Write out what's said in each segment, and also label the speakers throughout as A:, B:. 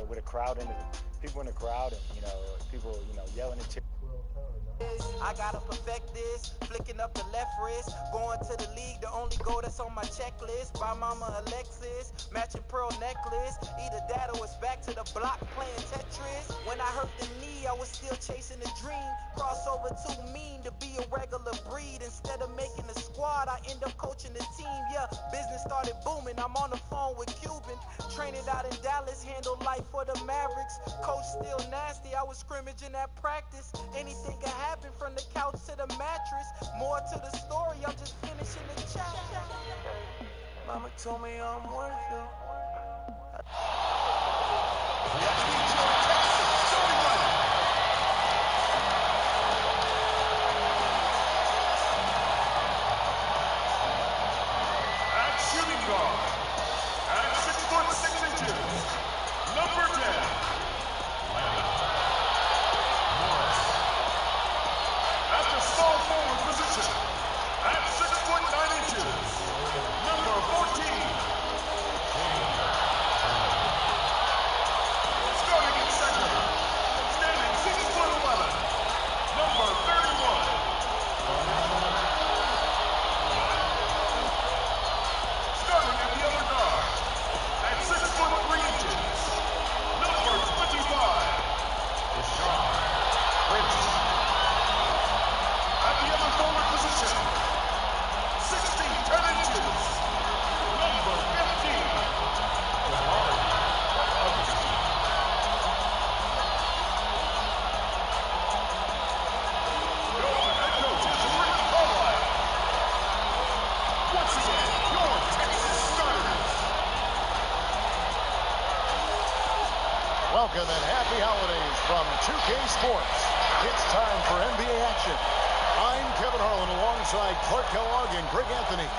A: with a crowd and people in the crowd, and people yelling and cheering.
B: I gotta perfect this, flicking up the left wrist, going to the league, the only goal that's on my checklist. Buy mama a Lexus, matching pearl necklace. Either that or it's back to the block playing Tetris. When I hurt the knee, I was still chasing a dream. Crossover too mean to be a regular breed. Instead of making a squad, I end up coaching the team. Yeah, business started booming. I'm on the phone with Cuban, training out in Dallas, handle life for the Mavericks. Coach still nasty, I was scrimmaging at practice. Anything can happen from the couch to the mattress. More to the story, I'm just finishing the chapter. Mama told me I'm worth it.
C: At shooting guard, at 6'6", number 10. At the small forward position, at 6'9", number 14. Starting at center, standing 6'11", number 31. Starting at the other guard, at 6'3", number 25. Deshaun Prince. At the other forward position, 10 inches, number 15. Your head coach is Rick Carlisle. Once again, your Texas starters.
D: Welcome and happy holidays from 2K Sports. It's time for NBA action. I'm Kevin Harlan alongside Clark Kellogg and Greg Anthony.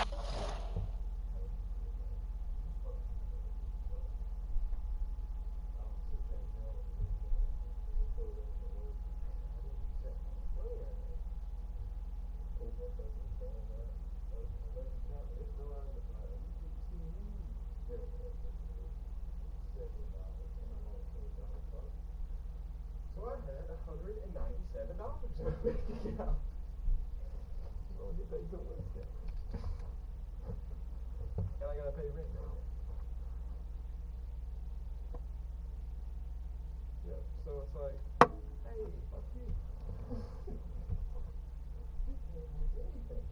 E: So I had $197. Yeah. Get paid for Wednesday. And I gotta pay rent now. Yeah, so it's like, hey, fuck you. You can't do anything.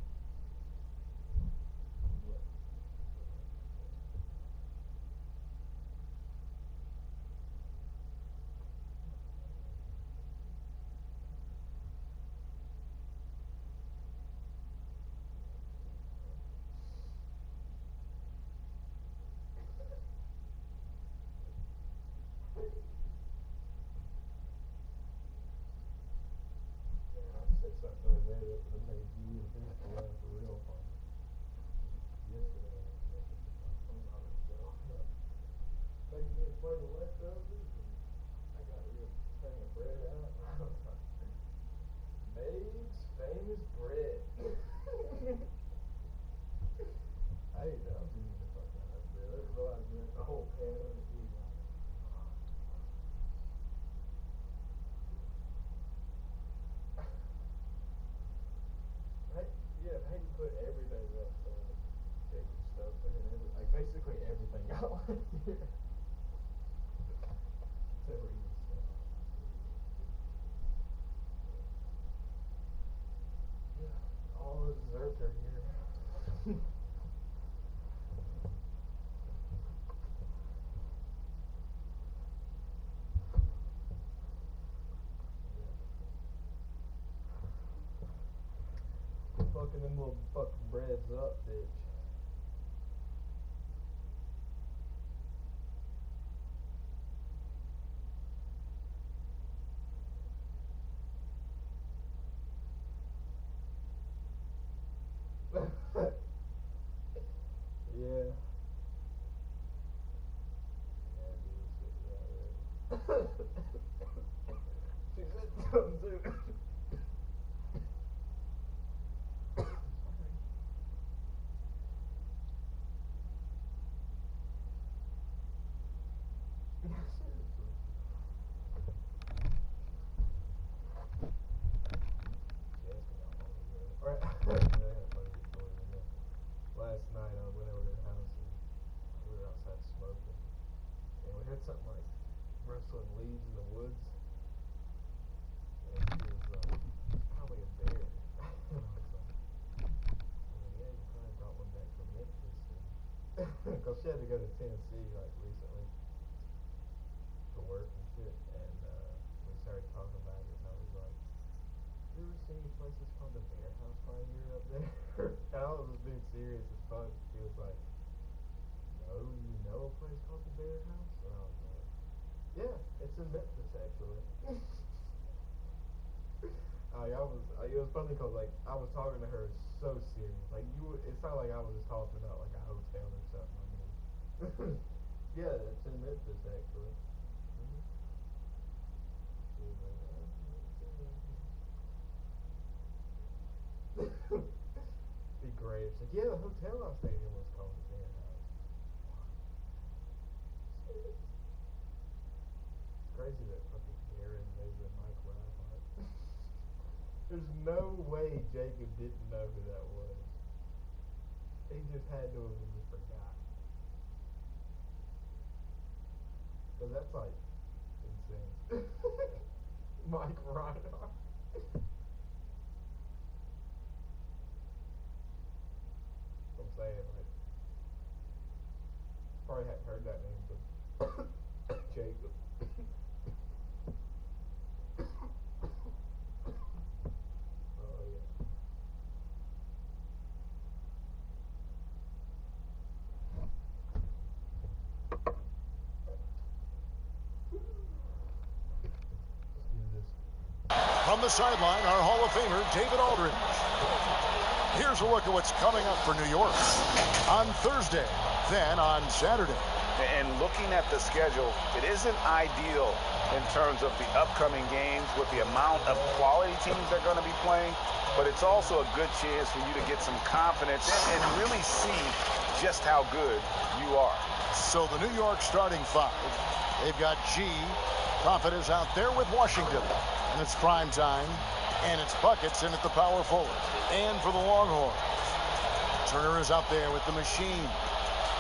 E: What? Say something the other day that would make you and Vince laugh for real fun. Yesterday, I'm not so. Like you didn't play the leftovers, and I got a real thing of bread out. Maeve's famous bread. I ate that. I was eating the fuck out of that bread. There's a lot of bread. A whole pan of it. Yeah, I hate to put everything up, chicken stuff, and like basically everything got left here. Except for eating stuff. Yeah, all the desserts are here. Fucking them little fucking breads up, bitch. Yeah. Yeah, dude, she said something too. Seriously. something like wrestling leaves in the woods. And she was probably a bear. I was like, yeah, you probably brought one back from Memphis. Because she had to go to Tennessee like recently to work and shit. And we started talking about it. And I was like, you ever seen any places called the Bear House while you're up there? And I was just being serious as fuck. She was like, no, you know a place called the Bear House? And I was like, yeah, it's in Memphis actually. It was funny because like I was talking to her so serious. Like it's not like I was just talking about like a hotel or something. I mean, yeah, it's in Memphis actually. Mm-hmm. She was like, oh, be great. It's like, yeah, the hotel I stayed in was called the Bear House. It's crazy that fucking Garrett knows that Mike Reinhardt. There's no way Jacob didn't know who that was. He just had to have just forgot. Because that's like insane. Mike Reinhardt. I'm saying, like, probably hadn't heard that name until Jacob. Oh, yeah.
D: From the sideline, our Hall of Famer, David Aldridge. Here's a look at what's coming up for New York on Thursday, then on Saturday.
F: And looking at the schedule, it isn't ideal in terms of the upcoming games with the amount of quality teams they're going to be playing, but it's also a good chance for you to get some confidence and really see just how good you are.
D: So the New York starting five, they've got G. Profit is out there with Washington, and it's prime time, and it's Buckets in at the power forward. And for the Longhorns, Turner is out there with the machine.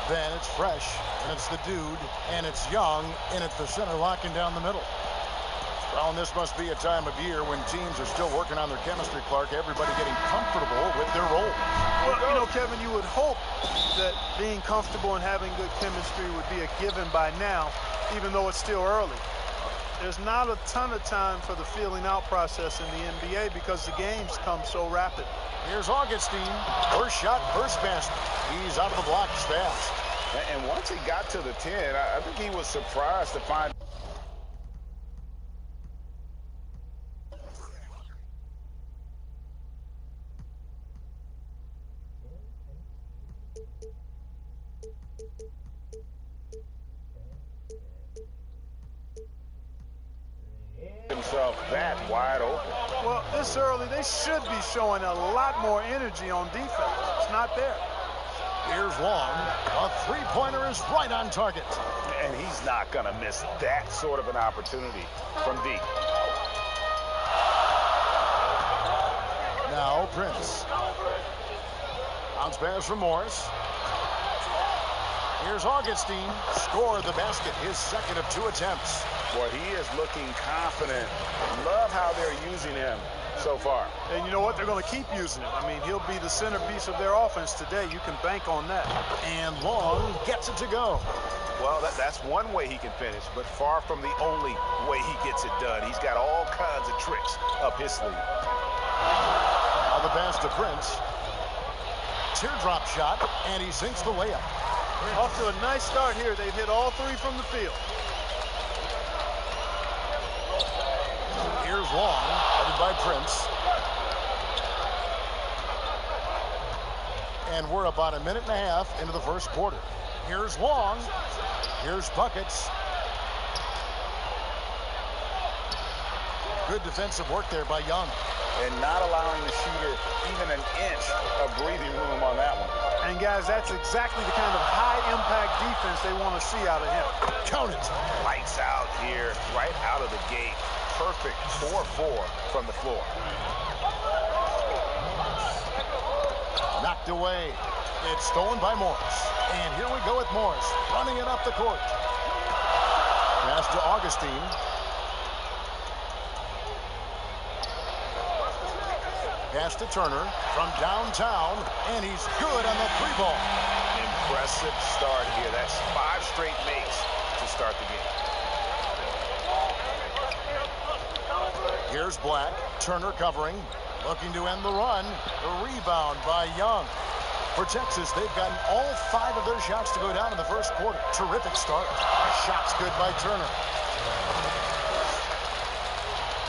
D: Then it's Fresh, and it's the dude, and it's Young in at the center, locking down the middle. Well, and this must be a time of year when teams are still working on their chemistry, Clark. Everybody getting comfortable with their roles.
G: Well, you know, Kevin, you would hope that being comfortable and having good chemistry would be a given by now, even though it's still early. There's not a ton of time for the feeling out process in the NBA because the games come so rapid.
D: Here's Augustine. First shot, first basket. He's out of the blocks fast.
F: And once he got to the 10, I think he was surprised to find himself that wide open.
G: Well, this early, they should be showing a lot more energy on defense. It's not there.
D: Here's Long. A three-pointer is right on target.
F: And he's not going to miss that sort of an opportunity from deep.
D: Now Prince. Bounce pass from Morris. Here's Augustine. Scored the basket, his second of 2 attempts.
F: Boy, he is looking confident. Love how they're using him so far.
G: And you know what? They're going to keep using him. I mean, he'll be the centerpiece of their offense today. You can bank on that.
D: And Long gets it to go.
F: Well, that's one way he can finish, but far from the only way he gets it done. He's got all kinds of tricks up his sleeve.
D: Now the pass to Prince. Teardrop shot, and he sinks the layup.
G: Off to a nice start here. They've hit all 3 from the field.
D: Here's Long, headed by Prince. And we're about a minute and a half into the first quarter. Here's Long. Here's Buckets. Good defensive work there by Young.
F: And not allowing the shooter even an inch of breathing room on that one.
G: And, guys, that's exactly the kind of high-impact defense they want to see out of him.
D: Count it.
F: Lights out here, right out of the gate. Perfect 4-4 from the floor.
D: Knocked away. It's stolen by Morris. And here we go with Morris, running it up the court. to Augustine. Pass to Turner from downtown, and he's good on the 3-ball.
F: Impressive start here. That's 5 straight makes to start the game.
D: Here's Black. Turner covering, looking to end the run. The rebound by Young. For Texas, they've gotten all 5 of their shots to go down in the first quarter. Terrific start. Shots good by Turner.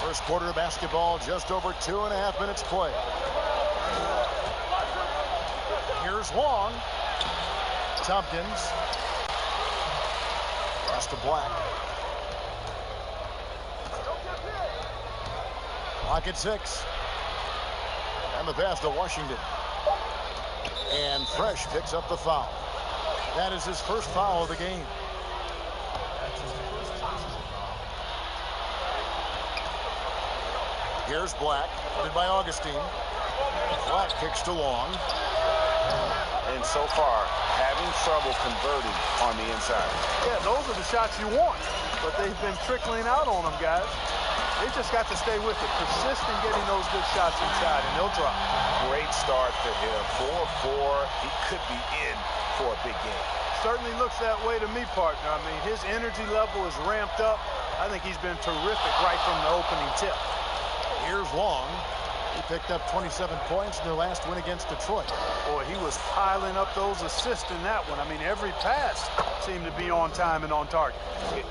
D: First quarter of basketball, just over 2.5 minutes play. Here's Long. Tompkins. Pass to Black. Clock at 6. And the pass to Washington. And Fresh picks up the foul. That is his first foul of the game. Here's Black, headed by Augustine. Black kicks to Long.
F: And so far, having trouble converting on the inside.
G: Yeah, those are the shots you want, but they've been trickling out on them, guys. They just got to stay with it. Persist in getting those good shots inside, and they'll drop.
F: Great start for him. 4-4. He could be in for a big game.
G: Certainly looks that way to me, partner. I mean, his energy level is ramped up. I think he's been terrific right from the opening tip.
D: Here's Long. He picked up 27 points in their last win against Detroit.
G: Boy, he was piling up those assists in that one. I mean, every pass seemed to be on time and on target.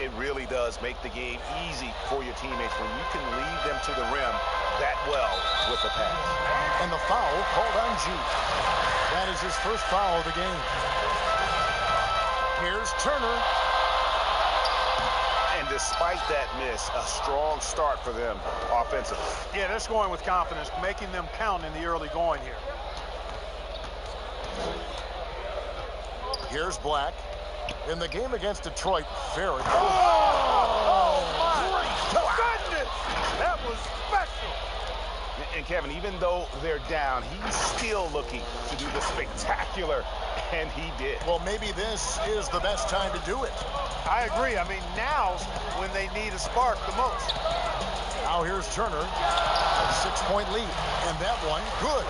F: It really does make the game easy for your teammates when you can lead them to the rim that well with the pass.
D: And the foul called on G. That is his first foul of the game. Here's Turner.
F: And despite that miss, a strong start for them offensively.
G: Yeah, they're scoring with confidence, making them count in the early going here.
D: Here's Black. In the game against Detroit, very good.
G: Oh my goodness! That was special.
F: And Kevin, even though they're down, he's still looking to do the spectacular, and he did.
D: Well, maybe this is the best time to do it.
G: I agree. I mean, now's when they need a spark the most.
D: Now here's Turner. A 6-point lead. And that one, good.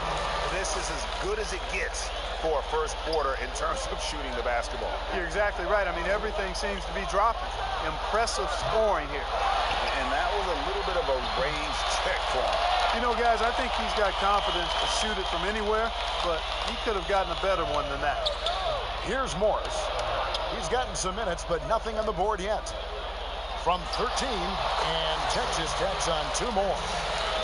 F: This is as good as it gets for a first quarter in terms of shooting the basketball.
G: You're exactly right. I mean, everything seems to be dropping. Impressive scoring here.
F: And that was a little bit of a range check for him.
G: You know, guys, I think he's got confidence to shoot it from anywhere, but he could have gotten a better one than that.
D: Here's Morris. He's gotten some minutes, but nothing on the board yet. From 13, and Texas tacks on 2 more.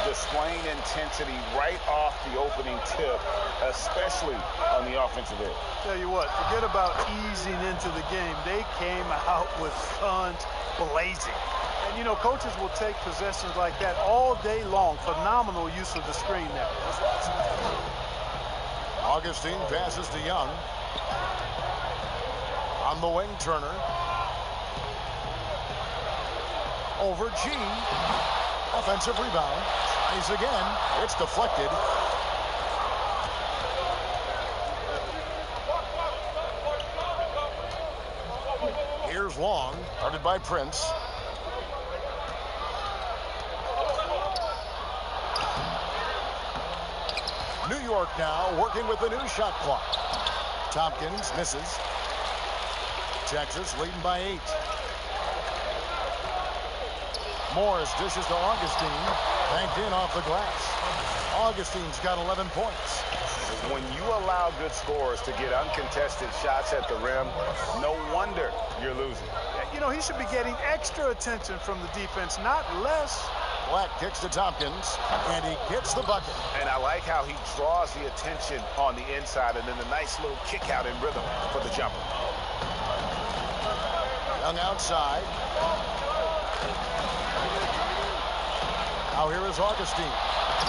F: Displaying intensity right off the opening tip, especially on the offensive end.
G: Tell you what, forget about easing into the game. They came out with guns blazing. And, you know, coaches will take possessions like that all day long. Phenomenal use of the screen there.
D: Augustine passes to Young. On the wing, Turner. Over G. Offensive rebound. Tries again. It's deflected. Here's Long, guarded by Prince. New York now working with the new shot clock. Tompkins misses. Texas leading by 8. Morris dishes to Augustine. Banked in off the glass. Augustine's got 11 points.
F: When you allow good scorers to get uncontested shots at the rim, no wonder you're losing.
G: You know, he should be getting extra attention from the defense, not less.
D: Black kicks to Tompkins, and he gets the bucket.
F: And I like how he draws the attention on the inside, and then the nice little kick out in rhythm for the jumper.
D: Young outside. Now here is Augustine.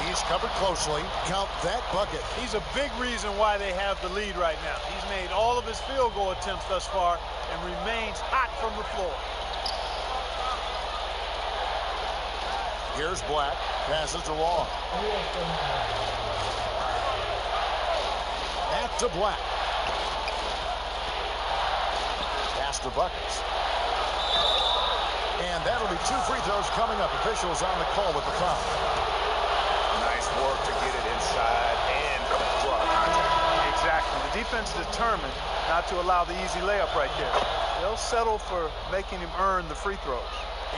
D: He's covered closely. Count that bucket.
G: He's a big reason why they have the lead right now. He's made all of his field goal attempts thus far and remains hot from the floor.
D: Here's Black. Passes to Long. Back to Black. Pass to Buckets. And that'll be 2 free throws coming up. Officials on the call with the foul.
F: Nice work to get it inside and draw the contact.
G: Exactly. The defense determined not to allow the easy layup right there. They'll settle for making him earn the free throws.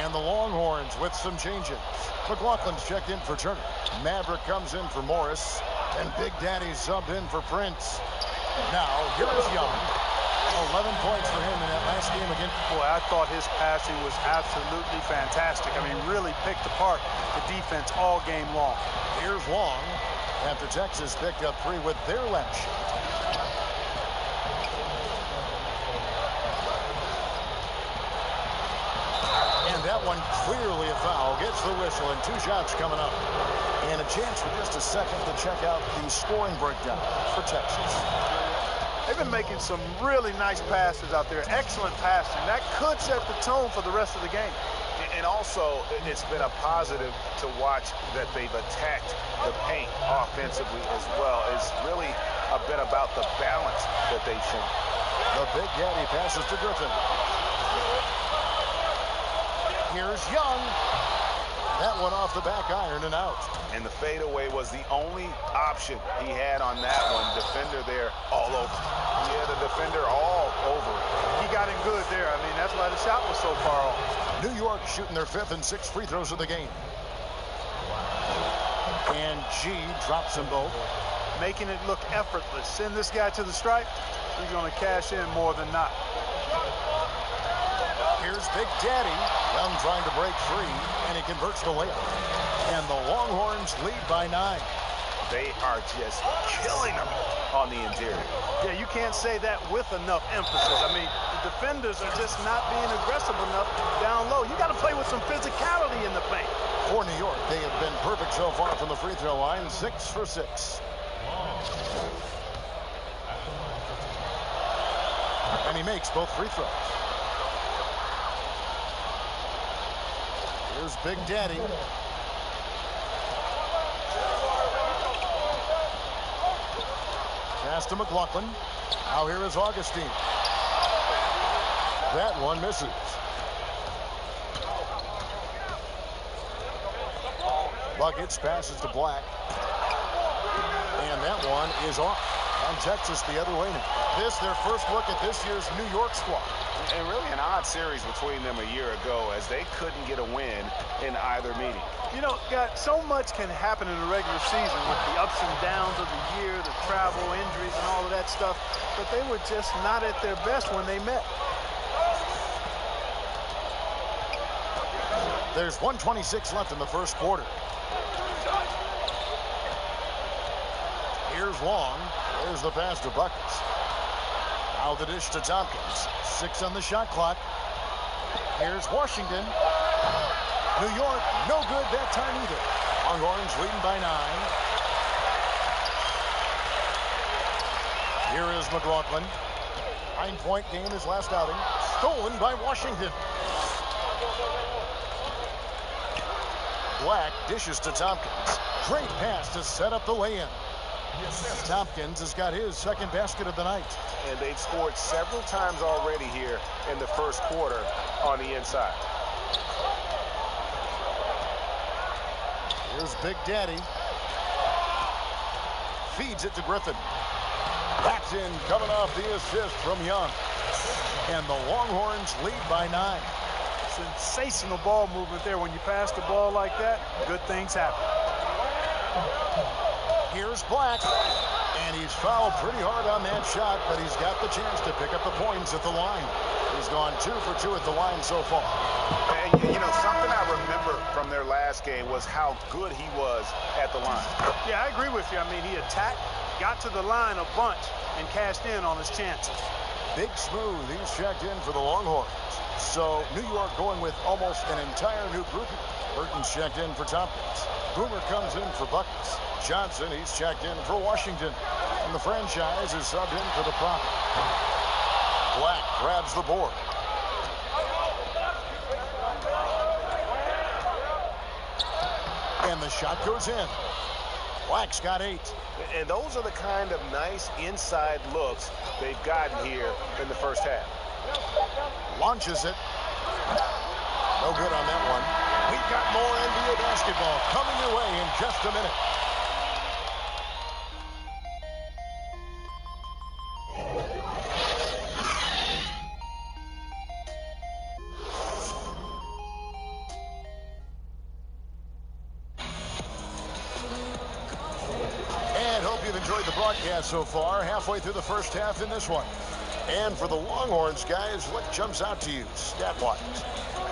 D: And the Longhorns with some changes. McLaughlin's checked in for Turner. Maverick comes in for Morris. And Big Daddy subbed in for Prince. Now, here's Young. 11 points for him in that last game again.
G: Boy, I thought his passing was absolutely fantastic. I mean, really picked apart the defense all game long.
D: Here's Long after Texas picked up 3 with their last shot. And that one clearly a foul. Gets the whistle and 2 shots coming up. And a chance for just a second to check out the scoring breakdown for Texas.
G: They've been making some really nice passes out there. Excellent passing. That could set the tone for the rest of the game.
F: And also, it's been a positive to watch that they've attacked the paint offensively as well. It's really been about the balance that they've shown.
D: The Big Daddy passes to Griffin. Here's Young. That one off the back iron and out.
F: And the fadeaway was the only option he had on that one. Defender there all over. He had a defender all over.
G: He got in good there. I mean, that's why the shot was so far off.
D: New York shooting their 5th and 6th free throws of the game. And G drops them both.
G: Making it look effortless. Send this guy to the stripe. He's going to cash in more than not.
D: Here's Big Daddy. Young trying to break free, and he converts the layup. And the Longhorns lead by 9.
F: They are just killing them on the interior.
G: Yeah, you can't say that with enough emphasis. I mean, the defenders are just not being aggressive enough down low. You got to play with some physicality in the paint.
D: For New York, they have been perfect so far from the free throw line. 6 for 6. And he makes both free throws. Here's Big Daddy. Pass to McLaughlin. Now here is Augustine. That one misses. Buckets passes to Black. And that one is off. And Texas the other way now. This their first look at this year's New York squad.
F: And really an odd series between them a year ago as they couldn't get a win in either meeting.
G: You know, God, so much can happen in the regular season with the ups and downs of the year, the travel, injuries, and all of that stuff. But they were just not at their best when they met.
D: There's 1:26 left in the first quarter. Here's Long. There's the pass to Buckets. Now the dish to Tompkins. 6 on the shot clock. Here's Washington. New York, no good that time either. Longhorns leading by 9. Here is McLaughlin. 9-point game his last outing. Stolen by Washington. Black dishes to Tompkins. Great pass to set up the lay-in. Tompkins has got his second basket of the night.
F: And they've scored several times already here in the first quarter on the inside.
D: Here's Big Daddy. Feeds it to Griffin. That's in, coming off the assist from Young. And the Longhorns lead by 9.
G: Sensational ball movement there. When you pass the ball like that, good things happen.
D: Here's Black. And he's fouled pretty hard on that shot, but he's got the chance to pick up the points at the line. He's gone 2 for 2 at the line so far.
F: And, you know, something I remember from their last game was how good he was at the line.
G: Yeah, I agree with you. I mean, he attacked, got to the line a bunch, and cashed in on his chances.
D: Big Smooth, he's checked in for the Longhorns. So New York going with almost an entire new grouping. Burton's checked in for Tompkins. Boomer comes in for Buckets. Johnson, he's checked in for Washington. And the franchise is subbed in for the prop. Black grabs the board. And the shot goes in. Black's got 8.
F: And those are the kind of nice inside looks they've gotten here in the first half.
D: Launches it. No good on that one. We've got more NBA basketball coming your way in just a minute. And hope you've enjoyed the broadcast so far. Halfway through the first half in this one. And for the Longhorns, guys, what jumps out to you stat-wise?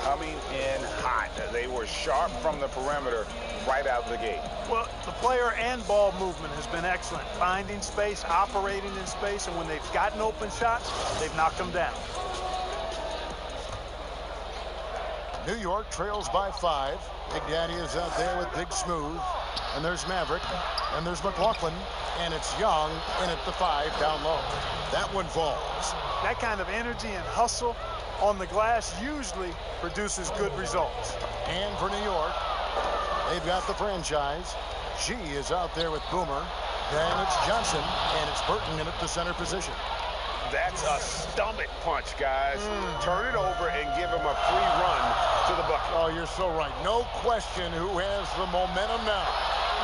F: Coming in hot. They were sharp from the perimeter right out of the gate.
G: Well, the player and ball movement has been excellent. Finding space, operating in space, and when they've gotten open shots, they've knocked them down.
D: New York trails by 5. Big Daddy is out there with Big Smooth. And there's Maverick. And there's McLaughlin. And it's Young in at the 5 down low. That one falls.
G: That kind of energy and hustle on the glass usually produces good results.
D: And for New York, they've got the franchise. G is out there with Boomer. Then it's Johnson. And it's Burton in at the center position.
F: That's a stomach punch, guys. Turn it over and give him a free run to the bucket.
D: Oh, you're so right. No question who has the momentum now.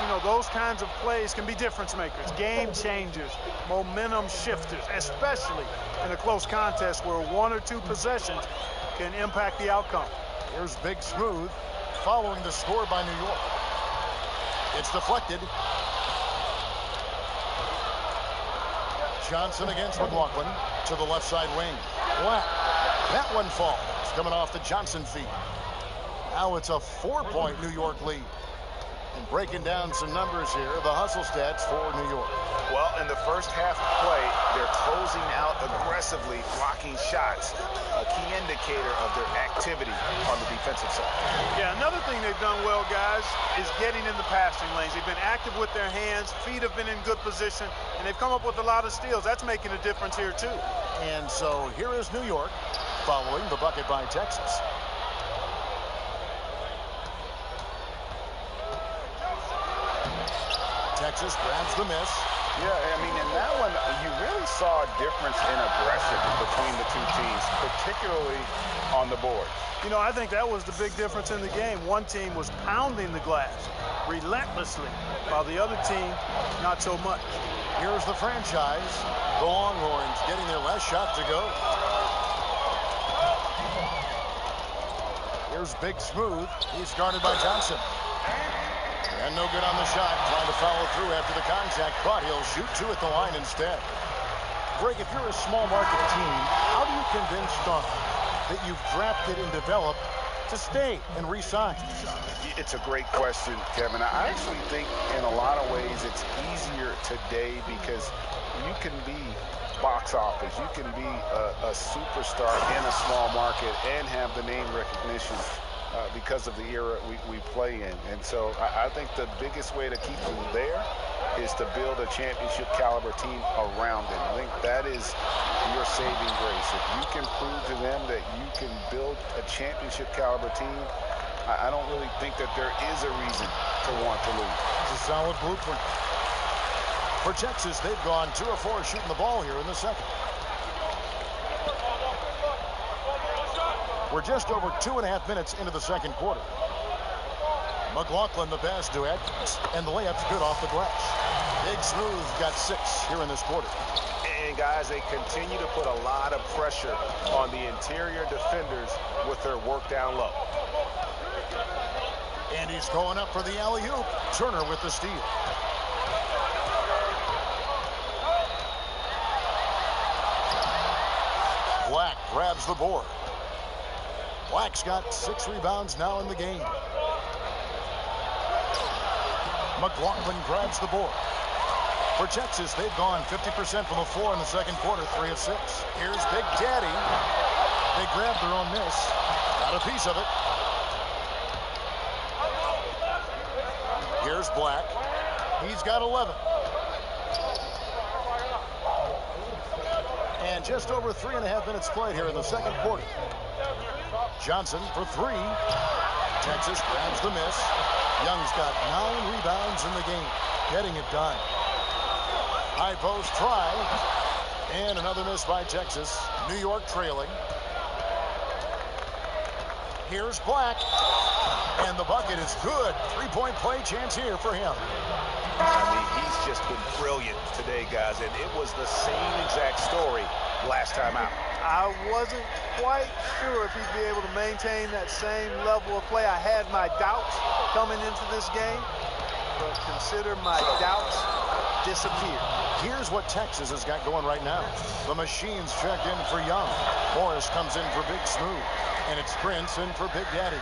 G: You know, those kinds of plays can be difference makers, game changers, momentum shifters, especially in a close contest where 1 or 2 possessions can impact the outcome.
D: Here's Big Smooth following the score by New York. It's deflected. Johnson against McLaughlin to the left side wing. Black. That one falls. Coming off the Johnson feed. Now it's a 4-point New York lead. And breaking down some numbers here, the hustle stats for New York.
F: Well, in the first half of play, they're closing out aggressively, blocking shots, a key indicator of their activity on the defensive side.
G: Yeah, another thing they've done well, guys, is getting in the passing lanes. They've been active with their hands, feet have been in good position, and they've come up with a lot of steals. That's making a difference here, too.
D: And so here is New York following the bucket by Texas. Texas grabs the miss.
F: Yeah, I mean, in that one, you really saw a difference in aggression between the two teams, particularly on the board.
G: You know, I think that was the big difference in the game. One team was pounding the glass relentlessly, while the other team, not so much.
D: Here's the franchise. The Longhorns getting their last shot to go. Here's Big Smooth. He's guarded by Johnson. And no good on the shot. Trying to follow through after the contact, but he'll shoot 2 at the line instead. Greg, if you're a small market team, how do you convince Stark that you've drafted and developed to stay and re-sign?
F: It's a great question, Kevin. I actually think in a lot of ways it's easier today because you can be box office. You can be a superstar in a small market and have the name recognition because of the era we play in. And so I think the biggest way to keep them there is to build a championship caliber team around it. I think that is your saving grace. If you can prove to them that you can build a championship caliber team, I don't really think that there is a reason to want to lose.
D: It's a solid blueprint. For Texas, they've gone 2 of 4 shooting the ball here in the second. We're just over 2.5 minutes into the second quarter. McLaughlin the pass to Atkins, and the layup's good off the glass. Big Smooth got 6 here in this quarter.
F: And guys, they continue to put a lot of pressure on the interior defenders with their work down low.
D: And he's going up for the alley-oop. Turner with the steal. Black grabs the board. Black's got 6 rebounds now in the game. McLaughlin grabs the board. For Texas, they've gone 50% from the floor in the second quarter, 3 of 6. Here's Big Daddy. They grabbed their own miss. Got a piece of it. Here's Black. He's got 11. And just over 3.5 minutes played here in the second quarter. Johnson for 3. Texas grabs the miss. Young's got 9 rebounds in the game, getting it done. High post try. And another miss by Texas. New York trailing. Here's Black. And the bucket is good. Three-point play chance here for him.
F: I mean, he's just been brilliant today, guys, and it was the same exact story last time out.
G: I wasn't quite sure if he'd be able to maintain that same level of play. I had my doubts coming into this game, but consider my doubts disappeared.
D: Here's what Texas has got going right now. The Machine's checked in for Young. Morris comes in for Big Smooth. And it's Prince in for Big Daddy.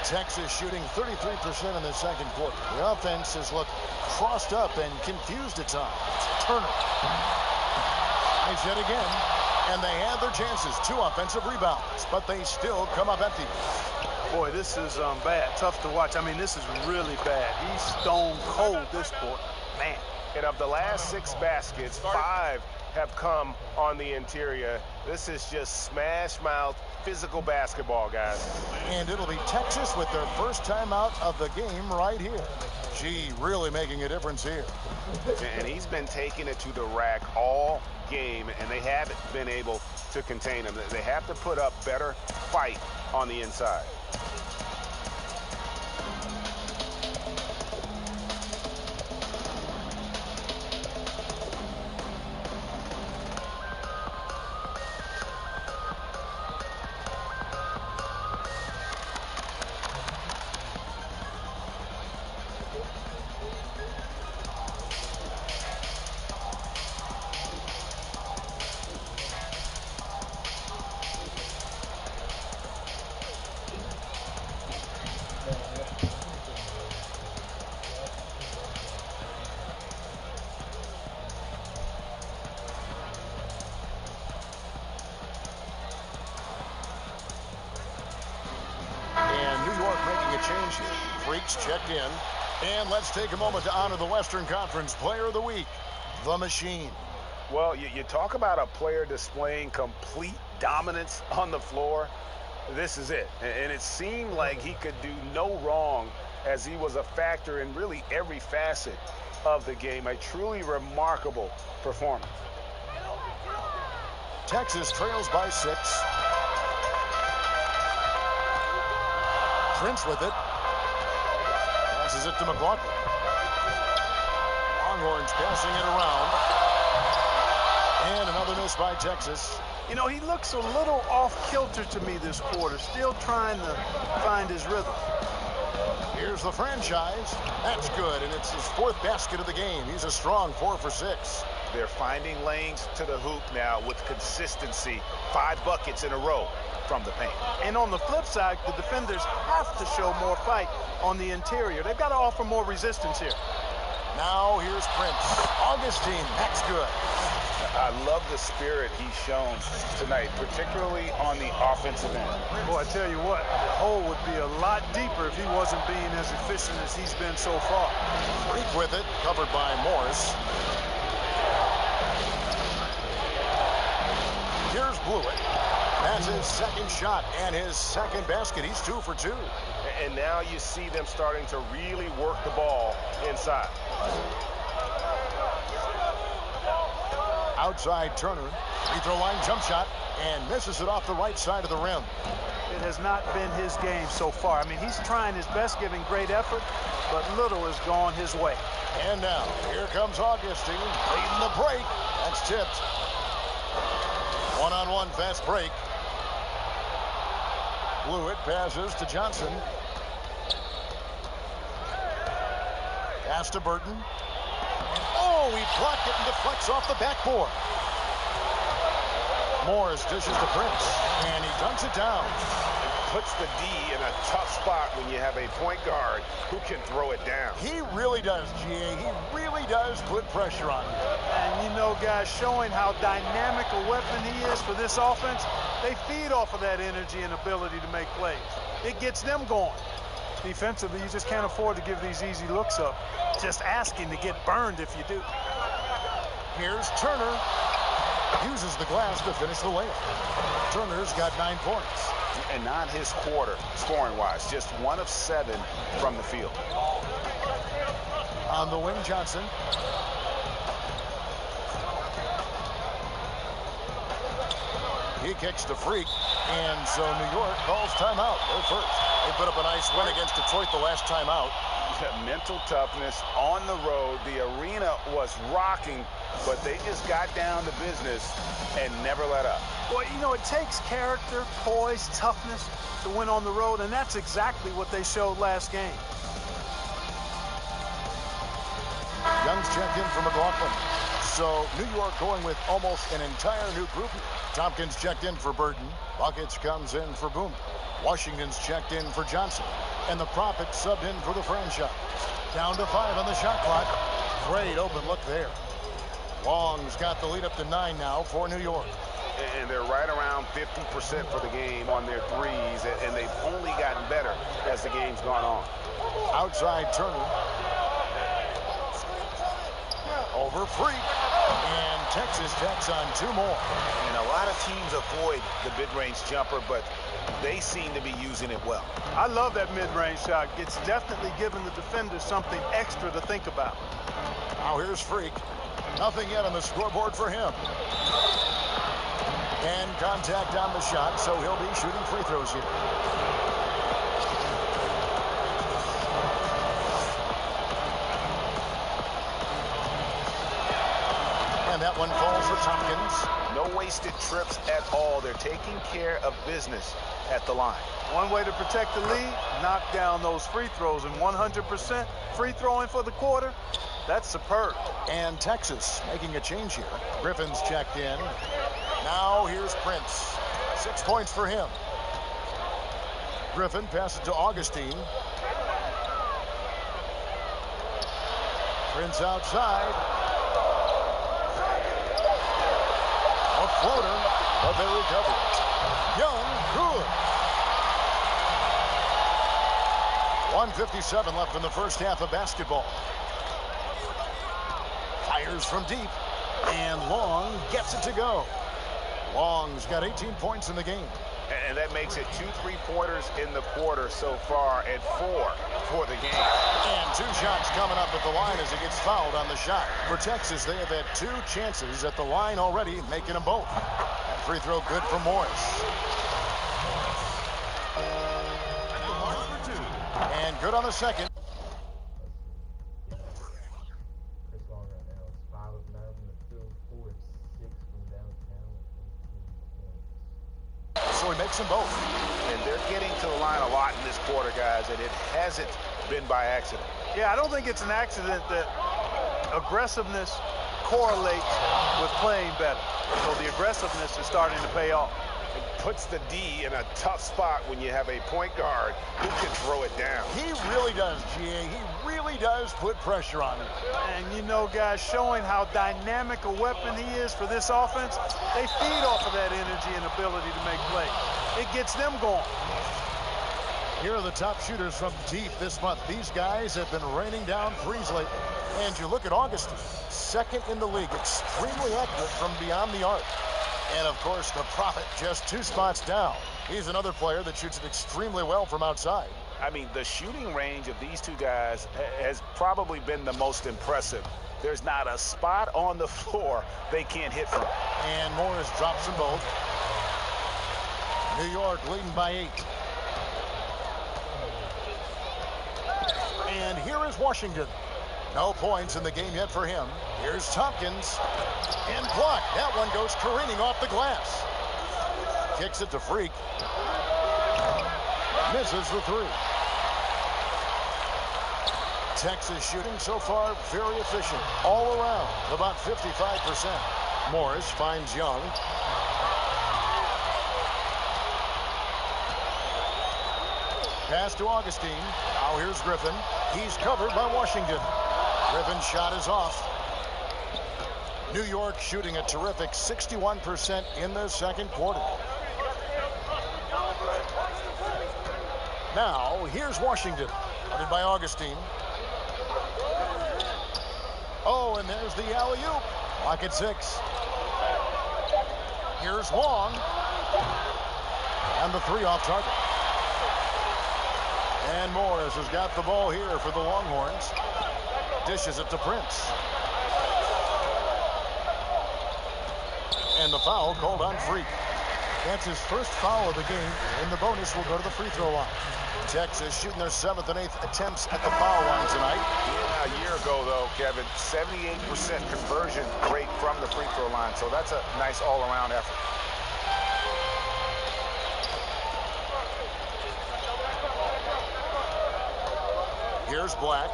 D: Texas shooting 33% in the second quarter. The offense has looked crossed up and confused at times. Turner. Nice hit again. And they had their chances. 2 offensive rebounds. But they still come up empty.
G: Boy, this is bad. Tough to watch. I mean, this is really bad. He's stone cold this quarter. Man.
H: And of the last 6 baskets, 5 have come on the interior. This is just smash mouth physical basketball, guys.
D: And it'll be Texas with their first timeout of the game right here. Gee, really making a difference here.
H: And he's been taking it to the rack all game, and they haven't been able to contain him. They have to put up better fight on the inside.
D: Change here. Freaks checked in. And let's take a moment to honor the Western Conference Player of the Week, the Machine.
F: Well, you talk about a player displaying complete dominance on the floor. This is it. And it seemed like he could do no wrong as he was a factor in really every facet of the game. A truly remarkable performance.
D: Texas trails by 6. Prince with it. Passes it to McLaughlin. Longhorns passing it around. And another miss by Texas.
G: You know, he looks a little off-kilter to me this quarter, still trying to find his rhythm.
D: Here's the franchise. That's good, and it's his 4th basket of the game. He's a strong 4 for 6.
F: They're finding lanes to the hoop now with consistency. 5 buckets in a row from the paint.
G: And on the flip side, the defenders have to show more fight on the interior. They've got to offer more resistance here.
D: Now here's Prince. Augustine, that's good.
F: I love the spirit he's shown tonight, particularly on the offensive end.
G: Boy, I tell you what, the hole would be a lot deeper if he wasn't being as efficient as he's been so far.
D: Freak with it, covered by Morris. Here's Blewett. That's his 2nd shot and his 2nd basket. He's 2 for 2.
H: And now you see them starting to really work the ball inside.
D: Outside Turner. Free throw line jump shot and misses it off the right side of the rim.
G: It has not been his game so far. I mean, he's trying his best, giving great effort, but little has gone his way.
D: And now, here comes Augustine, leading the break. That's tipped. One-on-one fast break. Blewett passes to Johnson. Pass to Burton. Oh, he blocked it and deflects off the backboard. Morris dishes to Prince, and he dunks it down.
H: Puts the D in a tough spot when you have a point guard who can throw it down.
D: He really does, GA. He really does put pressure on you.
G: And you know, guys, showing how dynamic a weapon he is for this offense, they feed off of that energy and ability to make plays. It gets them going. Defensively, you just can't afford to give these easy looks up. Just asking to get burned if you do.
D: Here's Turner. Uses the glass to finish the layup. Turner's got 9 points.
F: And not his quarter, scoring-wise. Just 1 of 7 from the field.
D: On the wing, Johnson. He kicks to Freak, and so New York calls timeout. They're first. They put up a nice win against Detroit the last time out.
F: Mental toughness on the road. The arena was rocking, but they just got down to business and never let up.
G: Well, you know, it takes character, poise, toughness to win on the road, and that's exactly what they showed last game.
D: Young's checked in for McLaughlin. So New York going with almost an entire new group here. Tompkins checked in for Burton. Buckets comes in for Boomer. Washington's checked in for Johnson. And the Prophet subbed in for the franchise. Down to 5 on the shot clock. Great open look there. Long's got the lead up to 9 now for New York.
F: And they're right around 50% for the game on their threes, and they've only gotten better as the game's gone on.
D: Outside Turner. Over Freak. And Texas tacks on 2 more.
I: And a lot of teams avoid the mid-range jumper, but they seem to be using it well.
G: I love that mid-range shot. It's definitely giving the defender something extra to think about.
D: Now here's Freak. Nothing yet on the scoreboard for him. And contact on the shot, so he'll be shooting free throws here. And that one falls for Tompkins.
I: No wasted trips at all. They're taking care of business at the line.
G: One way to protect the lead, knock down those free throws, and 100% free throwing for the quarter, that's superb.
D: And Texas making a change here. Griffin's checked in. Now here's Prince. 6 points for him. Griffin passes to Augustine. Prince outside. A floater, but they recover it. Young, good. 1:57 left in the first half of basketball. Fires from deep, and Long gets it to go. Long's got 18 points in the game.
F: And that makes it 2 3-pointers in the quarter so far and 4 for the game.
D: And 2 shots coming up at the line as he gets fouled on the shot. For Texas, they have had 2 chances at the line already, making them both. That free throw good for Morris. And good on the second.
E: Chris Long right now is 5 of 9 from the field, 4 of 6 from downtown, and 18 points.
D: So he makes them both.
F: And they're getting to the line a lot in this quarter, guys, and it hasn't been by accident.
G: Yeah, I don't think it's an accident that aggressiveness correlates with playing better. So the aggressiveness is starting to pay off.
F: It puts the D in a tough spot when you have a point guard who can throw it down.
D: He really does, GA. He really does put pressure on him.
G: And you know, guys, showing how dynamic a weapon he is for this offense, they feed off of that energy and ability to make plays. It gets them going.
D: Here are the top shooters from deep this month. These guys have been raining down threes lately. And you look at Augustine, second in the league, extremely accurate from beyond the arc. And, of course, the Prophet just 2 spots down. He's another player that shoots it extremely well from outside.
F: I mean, the shooting range of these 2 guys has probably been the most impressive. There's not a spot on the floor they can't hit from.
D: And Morris drops them both. New York leading by 8. And here is Washington. No points in the game yet for him. Here's Tompkins. And blocked. That one goes careening off the glass. Kicks it to Freak. Misses the 3. Texas shooting so far very efficient. All around, about 55%. Morris finds Young. Pass to Augustine. Now here's Griffin. He's covered by Washington. Griffin's shot is off. New York shooting a terrific 61% in the second quarter. Now, here's Washington. Guarded by Augustine. Oh, and there's the alley-oop. Clock at 6. Here's Long. And the 3 off target. And Morris has got the ball here for the Longhorns. Dishes it to Prince. And the foul called on Freak. That's his first foul of the game, and the bonus will go to the free throw line. Texas shooting their 7th and 8th attempts at the foul line tonight.
H: Yeah, a year ago, though, Kevin, 78% conversion rate from the free throw line, so that's a nice all-around effort.
D: Here's Black.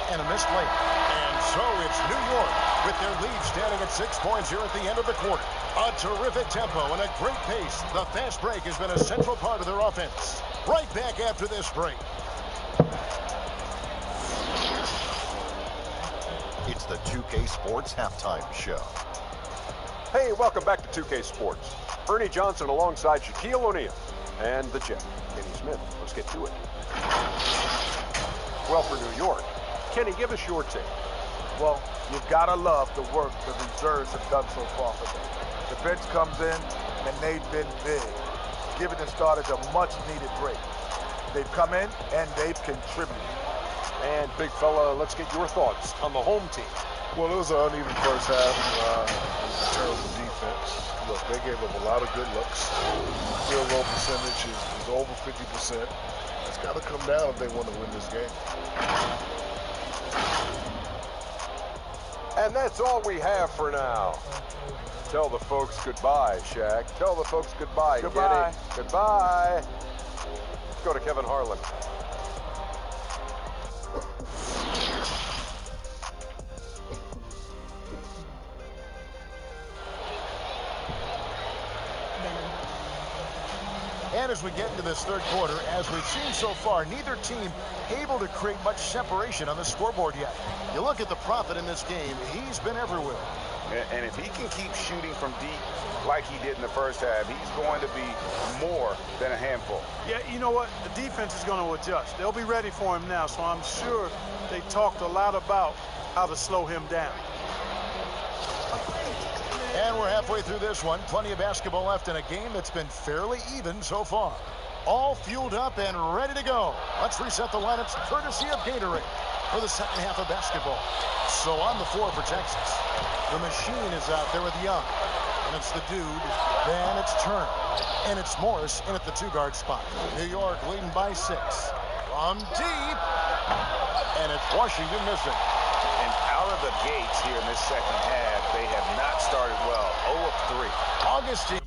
D: And a missed late. And so it's New York with their lead standing at 6 points here at the end of the quarter. A terrific tempo and a great pace. The fast break has been a central part of their offense. Right back after this break.
J: It's the 2K Sports Halftime Show.
K: Hey, welcome back to 2K Sports. Ernie Johnson alongside Shaquille O'Neal and the Jet, Kenny Smith. Let's get to it. Well, for New York, Kenny, give us your take.
L: Well, you've got to love the work the reserves have done so far for them. The bench comes in, and they've been big, giving the starters a much-needed break. They've come in, and they've contributed.
K: And, big fella, let's get your thoughts on the home team.
E: Well, it was an uneven first half in terms of defense. Look, they gave up a lot of good looks. Field goal percentage is over 50%. It's got to come down if they want to win this game.
K: And that's all we have for now. Tell the folks goodbye, Shaq. Tell the folks goodbye,
L: Goodbye.
K: Kenny. Goodbye. Let's go to Kevin Harlan.
D: And as we get into this third quarter, as we've seen so far, neither team able to create much separation on the scoreboard yet. You look at the Prophet in this game, he's been everywhere.
H: And if he can keep shooting from deep like he did in the first half, he's going to be more than a handful.
G: Yeah, you know what? The defense is going to adjust. They'll be ready for him now, so I'm sure they talked a lot about how to slow him down.
D: And we're halfway through this one. Plenty of basketball left in a game that's been fairly even so far. All fueled up and ready to go. Let's reset the lineups courtesy of Gatorade for the second half of basketball. So on the floor for Texas, the machine is out there with Young. And it's the dude, then it's Turner. And it's Morris in at the two-guard spot. New York leading by 6. From deep. And it's Washington missing.
H: And out of the gates here in this second half, they have not started well. 0 of 3.
D: Augustine.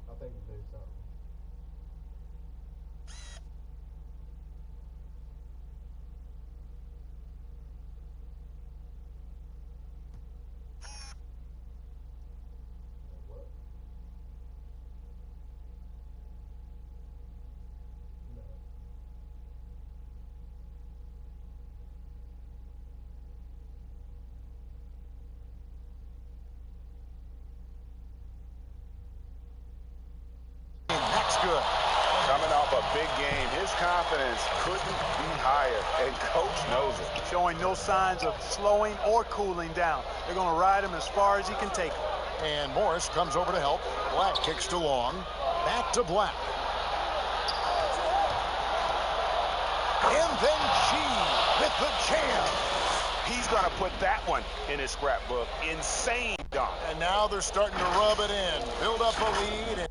E: I think they do something. What? No.
D: That's good.
H: Coming off a big game, his confidence couldn't be higher, and Coach knows it.
G: Showing no signs of slowing or cooling down. They're going to ride him as far as he can take him.
D: And Morris comes over to help. Black kicks to Long. Back to Black. And then G with the jam.
H: He's going to put that one in his scrapbook. Insane dunk.
D: And now they're starting to rub it in. Build up a lead. And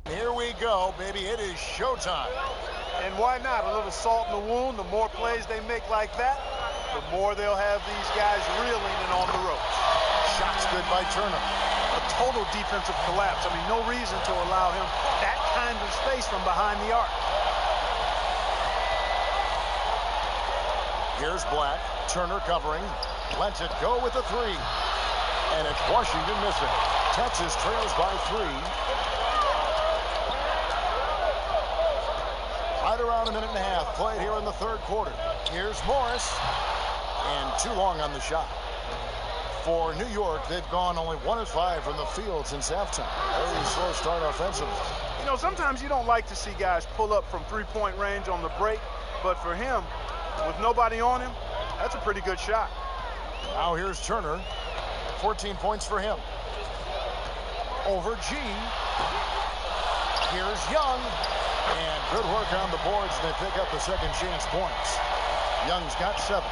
D: here we go, baby. It is showtime.
G: And why not? A little salt in the wound. The more plays they make like that, the more they'll have these guys reeling and on the ropes.
D: Shots good by Turner.
G: A total defensive collapse. I mean, no reason to allow him that kind of space from behind the arc.
D: Here's Black. Turner covering. Lets it go with a 3. And it's Washington missing. Texas trails by 3. Right around a minute and a half played here in the third quarter. Here's Morris. And too long on the shot. For New York, they've gone only 1 of 5 from the field since halftime. Very slow start offensively.
G: You know, sometimes you don't like to see guys pull up from three-point range on the break, but for him, with nobody on him, that's a pretty good shot.
D: Now here's Turner. 14 points for him. Over G. Here's Young. And good work on the boards, and they pick up the second chance points. Young's got 7.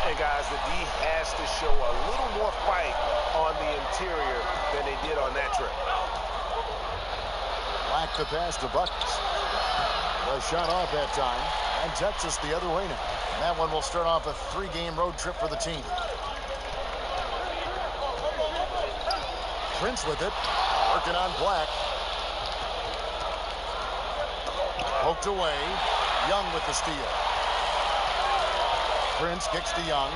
H: And guys, the D has to show a little more fight on the interior than they did on that trip.
D: Black the pass to Buckets. Was shot off that time, and Texas the other way now. That one will start off a 3-game road trip for the team. Prince with it, working on Black. Poked away. Young with the steal. Prince kicks to Young.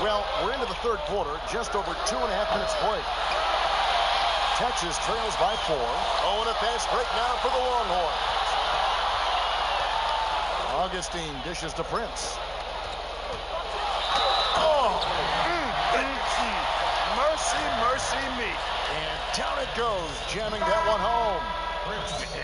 D: Well, we're into the third quarter. Just over 2.5 minutes played. Texas trails by 4. Oh, and a fast break now for the Longhorns. Augustine dishes to Prince.
G: Oh, mercy, mercy me.
D: And down it goes, jamming that one home.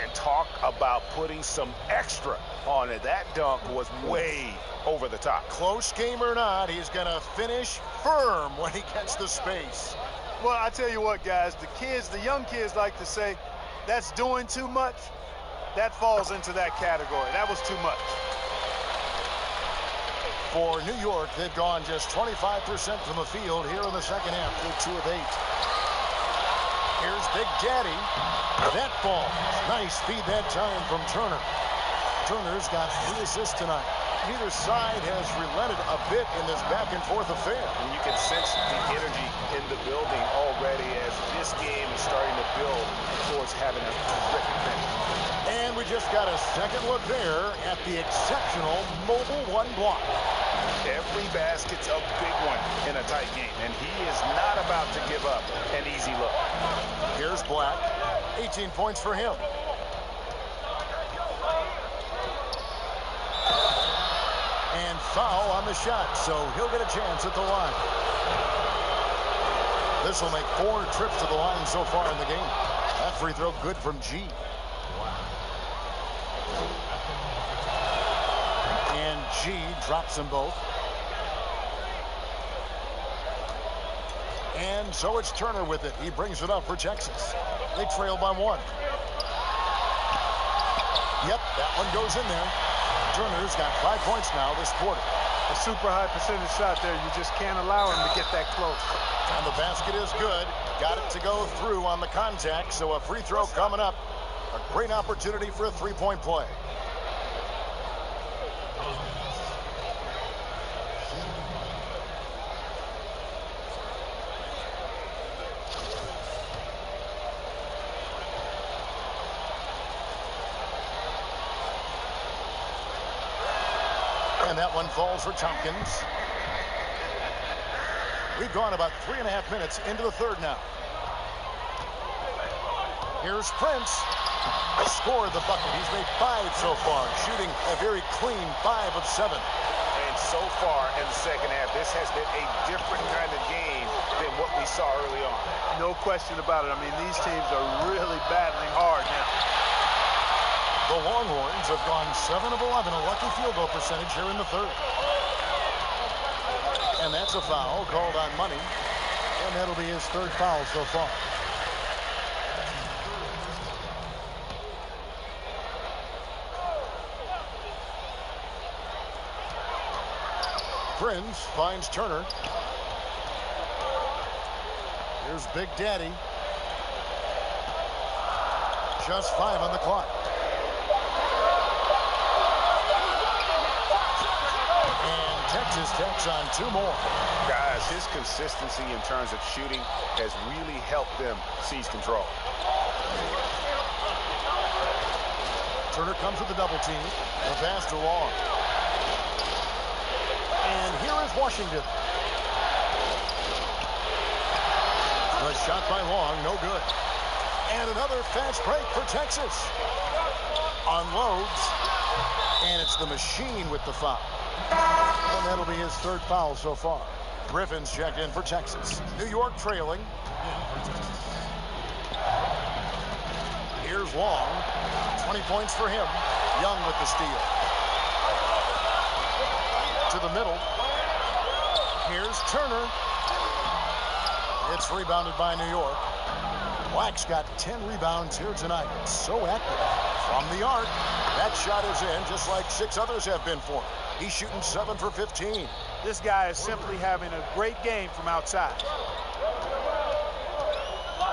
H: And talk about putting some extra on it. That dunk was way over the top.
D: Close game or not, he's going to finish firm when he gets the space.
G: Well, I tell you what, guys, the young kids like to say, that's doing too much. That falls into that category. That was too much.
D: For New York, they've gone just 25% from the field here in the second half. They're 2 of 8. Here's Big Daddy. That ball. Nice feed that time from Turner. Turner's got 3 assists tonight. Neither side has relented a bit in this back-and-forth affair.
H: And you can sense the energy in the building already as this game is starting to build towards having a terrific finish.
D: And we just got a second look there at the exceptional mobile 1 block.
F: Every basket's a big one in a tight game, and he is not about to give up an easy look.
D: Here's Black. 18 points for him. And foul on the shot, so he'll get a chance at the line. This will make 4 trips to the line so far in the game. That free throw good from G. And G drops them both. And so it's Turner with it. He brings it up for Texas. They trail by 1. Yep, that one goes in there. Turner's got 5 points now this quarter.
G: A super high percentage shot there. You just can't allow him to get that close.
D: And the basket is good. Got it to go through on the contact, so a free throw coming up. A great opportunity for a 3-point play. And that one falls for Tompkins. We've gone about 3.5 minutes into the third now. Here's Prince. Scored the bucket. He's made 5 so far, shooting a very clean 5 of 7.
H: And so far in the second half, this has been a different kind of game than what we saw early on.
G: No question about it. I mean, these teams are really battling hard now.
D: The Longhorns have gone 7 of 11, a lucky field goal percentage here in the third. And that's a foul called on Money, and that'll be his 3rd foul so far. Prince finds Turner. Here's Big Daddy. Just 5 on the clock. Texas tacks on 2 more.
H: Guys, his consistency in terms of shooting has really helped them seize control.
D: Turner comes with the double team. The pass to Long. And here is Washington. The shot by Long, no good. And another fast break for Texas. Unloads. And it's the machine with the foul. And that'll be his 3rd foul so far. Griffin's checked in for Texas. New York trailing. Here's Long. 20 points for him. Young with the steal. To the middle. Here's Turner. It's rebounded by New York. Black's got 10 rebounds here tonight. So active. From the arc, that shot is in, just like 6 others have been for him. He's shooting 7 for 15.
G: This guy is simply having a great game from outside.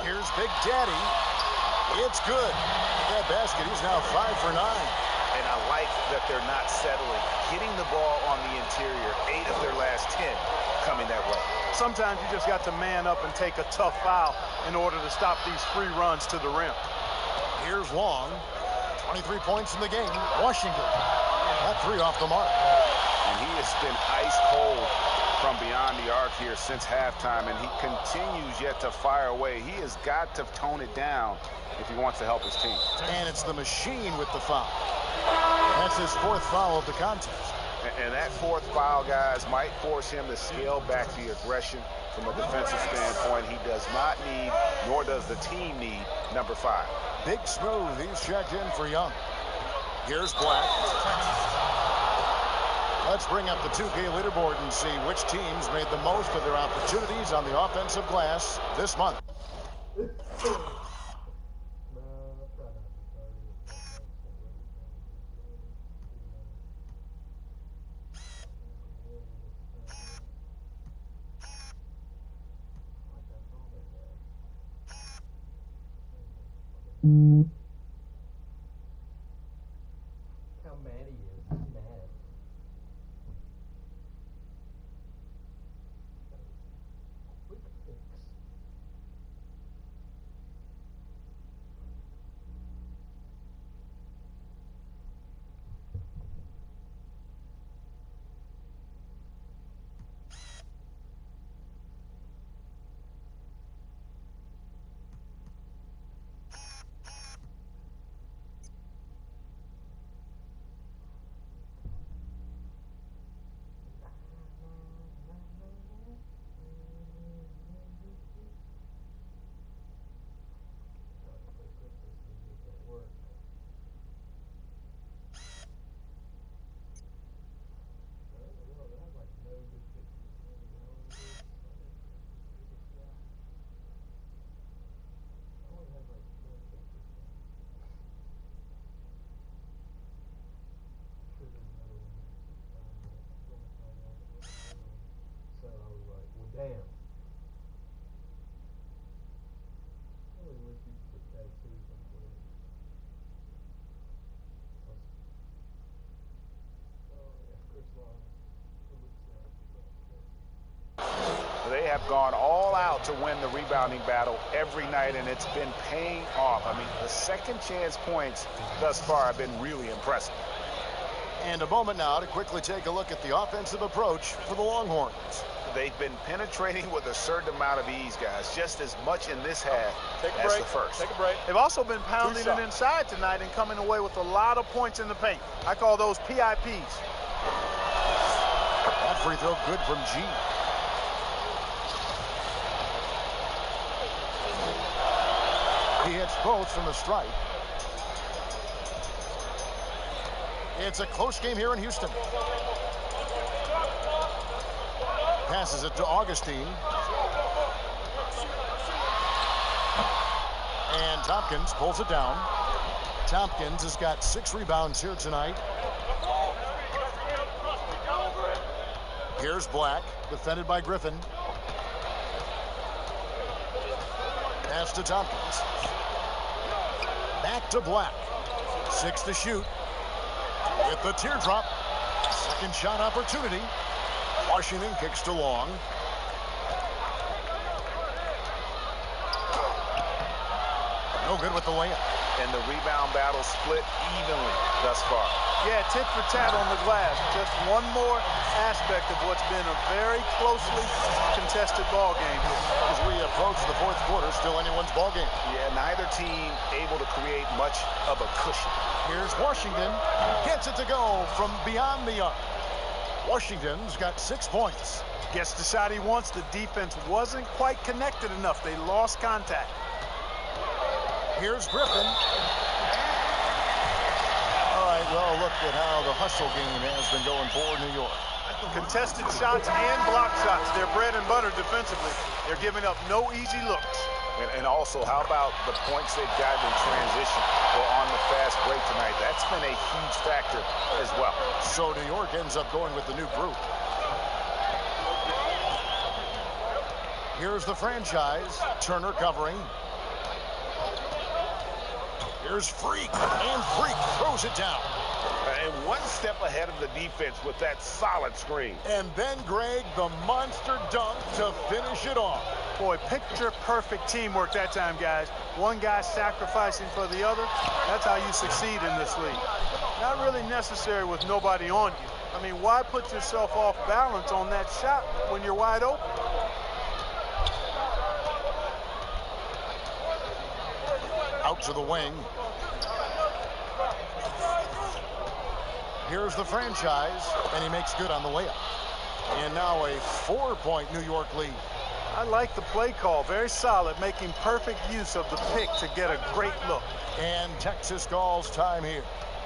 D: Here's Big Daddy. It's good. That basket, he's now 5 for 9.
I: And I like that they're not settling. Hitting the ball on the interior, 8 of their last 10 coming that way.
G: Sometimes you just got to man up and take a tough foul in order to stop these free runs to the rim.
D: Here's Long. 23 points in the game. Washington. That 3 off the mark.
F: And he has been ice cold from beyond the arc here since halftime, and he continues yet to fire away. He has got to tone it down if he wants to help his team.
D: And it's the machine with the foul. That's his 4th foul of the contest.
F: And that 4th foul, guys, might force him to scale back the aggression from a defensive standpoint. He does not need, nor does the team need, number 5.
D: Big Smooth, he's checked in for Young. Here's Black. Let's bring up the 2K leaderboard and see which teams made the most of their opportunities on the offensive glass this month.
E: How mad he is. He's mad. Quick fix. So I was like, well, damn. I really wish you could put tattoos somewhere. Oh, yeah, Chris Long.
F: They have gone all out to win the rebounding battle every night, and it's been paying off. I mean, the second chance points thus far have been really impressive.
D: And a moment now to quickly take a look at the offensive approach for the Longhorns.
F: They've been penetrating with a certain amount of ease, guys, just as much in this half as the first.
G: Take a break. They've also been pounding it inside tonight and coming away with a lot of points in the paint. I call those PIPs.
D: That free throw good from G. He hits both from the stripe. It's a close game here in Houston. Passes it to Augustine. And Tompkins pulls it down. Tompkins has got 6 rebounds here tonight. Here's Black, defended by Griffin. Pass to Tompkins. Back to Black. 6 to shoot. With the teardrop. Second shot opportunity. Washington kicks to Long. No good with the layup.
F: And the rebound battle split evenly thus far.
G: Yeah, tit for tat on the glass. Just one more aspect of what's been a very closely contested ball game here.
D: As we approach the 4th quarter, still anyone's ball game.
F: Yeah, neither team able to create much of a cushion.
D: Here's Washington. Gets it to go from beyond the arc. Washington's got 6 points.
G: Gets the shot he wants. The defense wasn't quite connected enough. They lost contact.
D: Here's Griffin. All right, well, look at how the hustle game has been going for New York.
G: I Contested shots and block shots. They're bread and butter defensively. They're giving up no easy looks.
F: And also, how about the points they've gotten in transition or on the fast break tonight? That's been a huge factor as well.
D: So New York ends up going with the new group. Here's the franchise. Turner covering. Here's Freak, and Freak throws it down.
H: And one step ahead of the defense with that solid screen.
D: And then Greg, the monster dunk to finish it off.
G: Boy, picture-perfect teamwork that time, guys. One guy sacrificing for the other. That's how you succeed in this league. Not really necessary with nobody on you. I mean, why put yourself off balance on that shot when you're wide open?
D: Out to the wing. Here's the franchise, and he makes good on the layup. And now a 4-point New York lead.
G: I like the play call. Very solid, making perfect use of the pick to get a great look.
D: And Texas calls time here.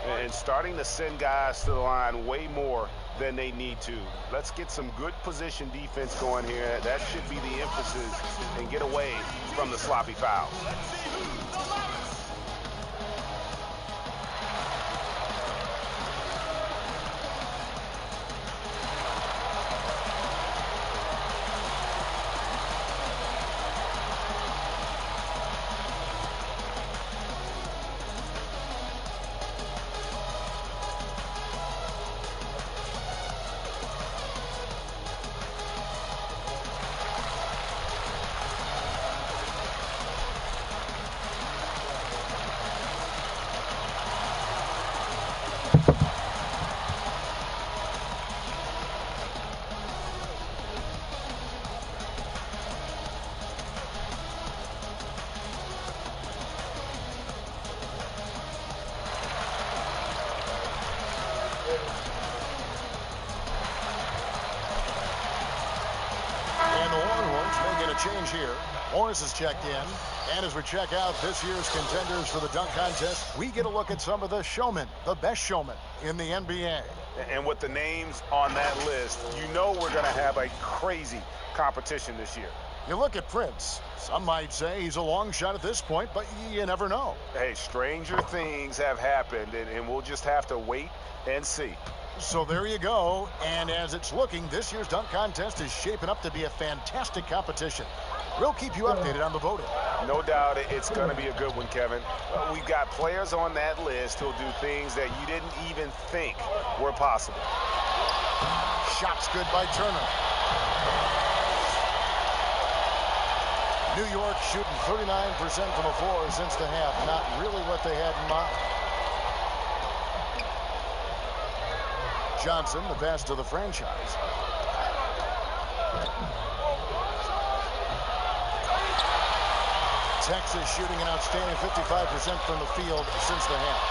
H: And starting to send guys to the line way more than they need to. Let's get some good position defense going here. That should be the emphasis, and get away from the sloppy fouls.
D: And the Longhorns making a change here. Morris is checked in. And as we check out this year's contenders for the dunk contest, we get a look at some of the showmen, the best showmen in the NBA.
H: And with the names on that list, you know we're going to have a crazy competition this year.
D: You look at Prince. Some might say he's a long shot at this point, but you never know.
H: Hey, stranger things have happened, and we'll just have to wait and see.
D: So there you go. And as it's looking, this year's dunk contest is shaping up to be a fantastic competition. We'll keep you updated on the voting.
H: No doubt it's going to be a good one, Kevin. We've got players on that list who'll do things that you didn't even think were possible.
D: Shots good by Turner. New York shooting 39% from the floor since the half. Not really what they had in mind. Johnson, the pass to the franchise. Texas shooting an outstanding 55% from the field since the half.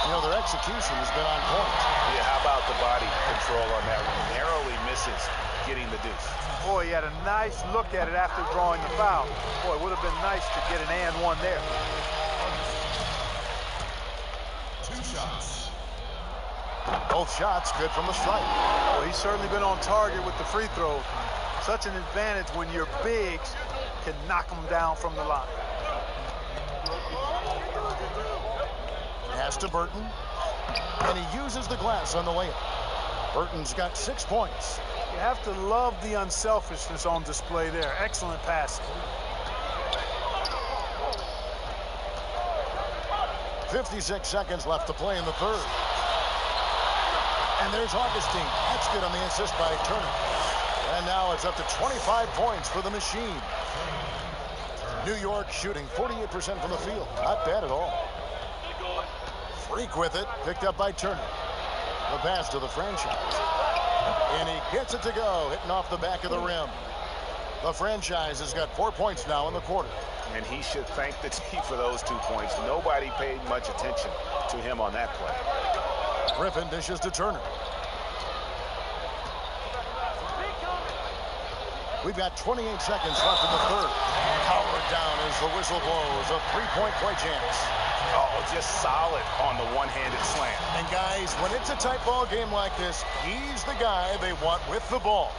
D: You know, their execution has been on point.
F: Yeah, how about the body control on that one? Narrowly misses getting the deuce.
G: Boy, he had a nice look at it after drawing the foul. Boy, it would have been nice to get an and one there.
C: 2 shots.
D: Both shots good from the stripe.
G: Well, he's certainly been on target with the free throws. Such an advantage when your bigs can knock them down from the line.
D: Pass to Burton. And he uses the glass on the layup. Burton's got 6 points.
G: You have to love the unselfishness on display there. Excellent passing.
D: 56 seconds left to play in the third. And there's Augustine. That's good on the assist by Turner. And now it's up to 25 points for the machine. New York shooting 48% from the field. Not bad at all. Freak with it. Picked up by Turner. The pass to the franchise. And he gets it to go. Hitting off the back of the rim. The franchise has got 4 points now in the quarter.
F: And he should thank the team for those 2 points. Nobody paid much attention to him on that play.
D: Griffin dishes to Turner. We've got 28 seconds left in the third. Powered down is the whistle blows, a three-point play chance.
H: Oh, just solid on the one-handed slam.
D: And guys, when it's a tight ball game like this, he's the guy they want with the ball.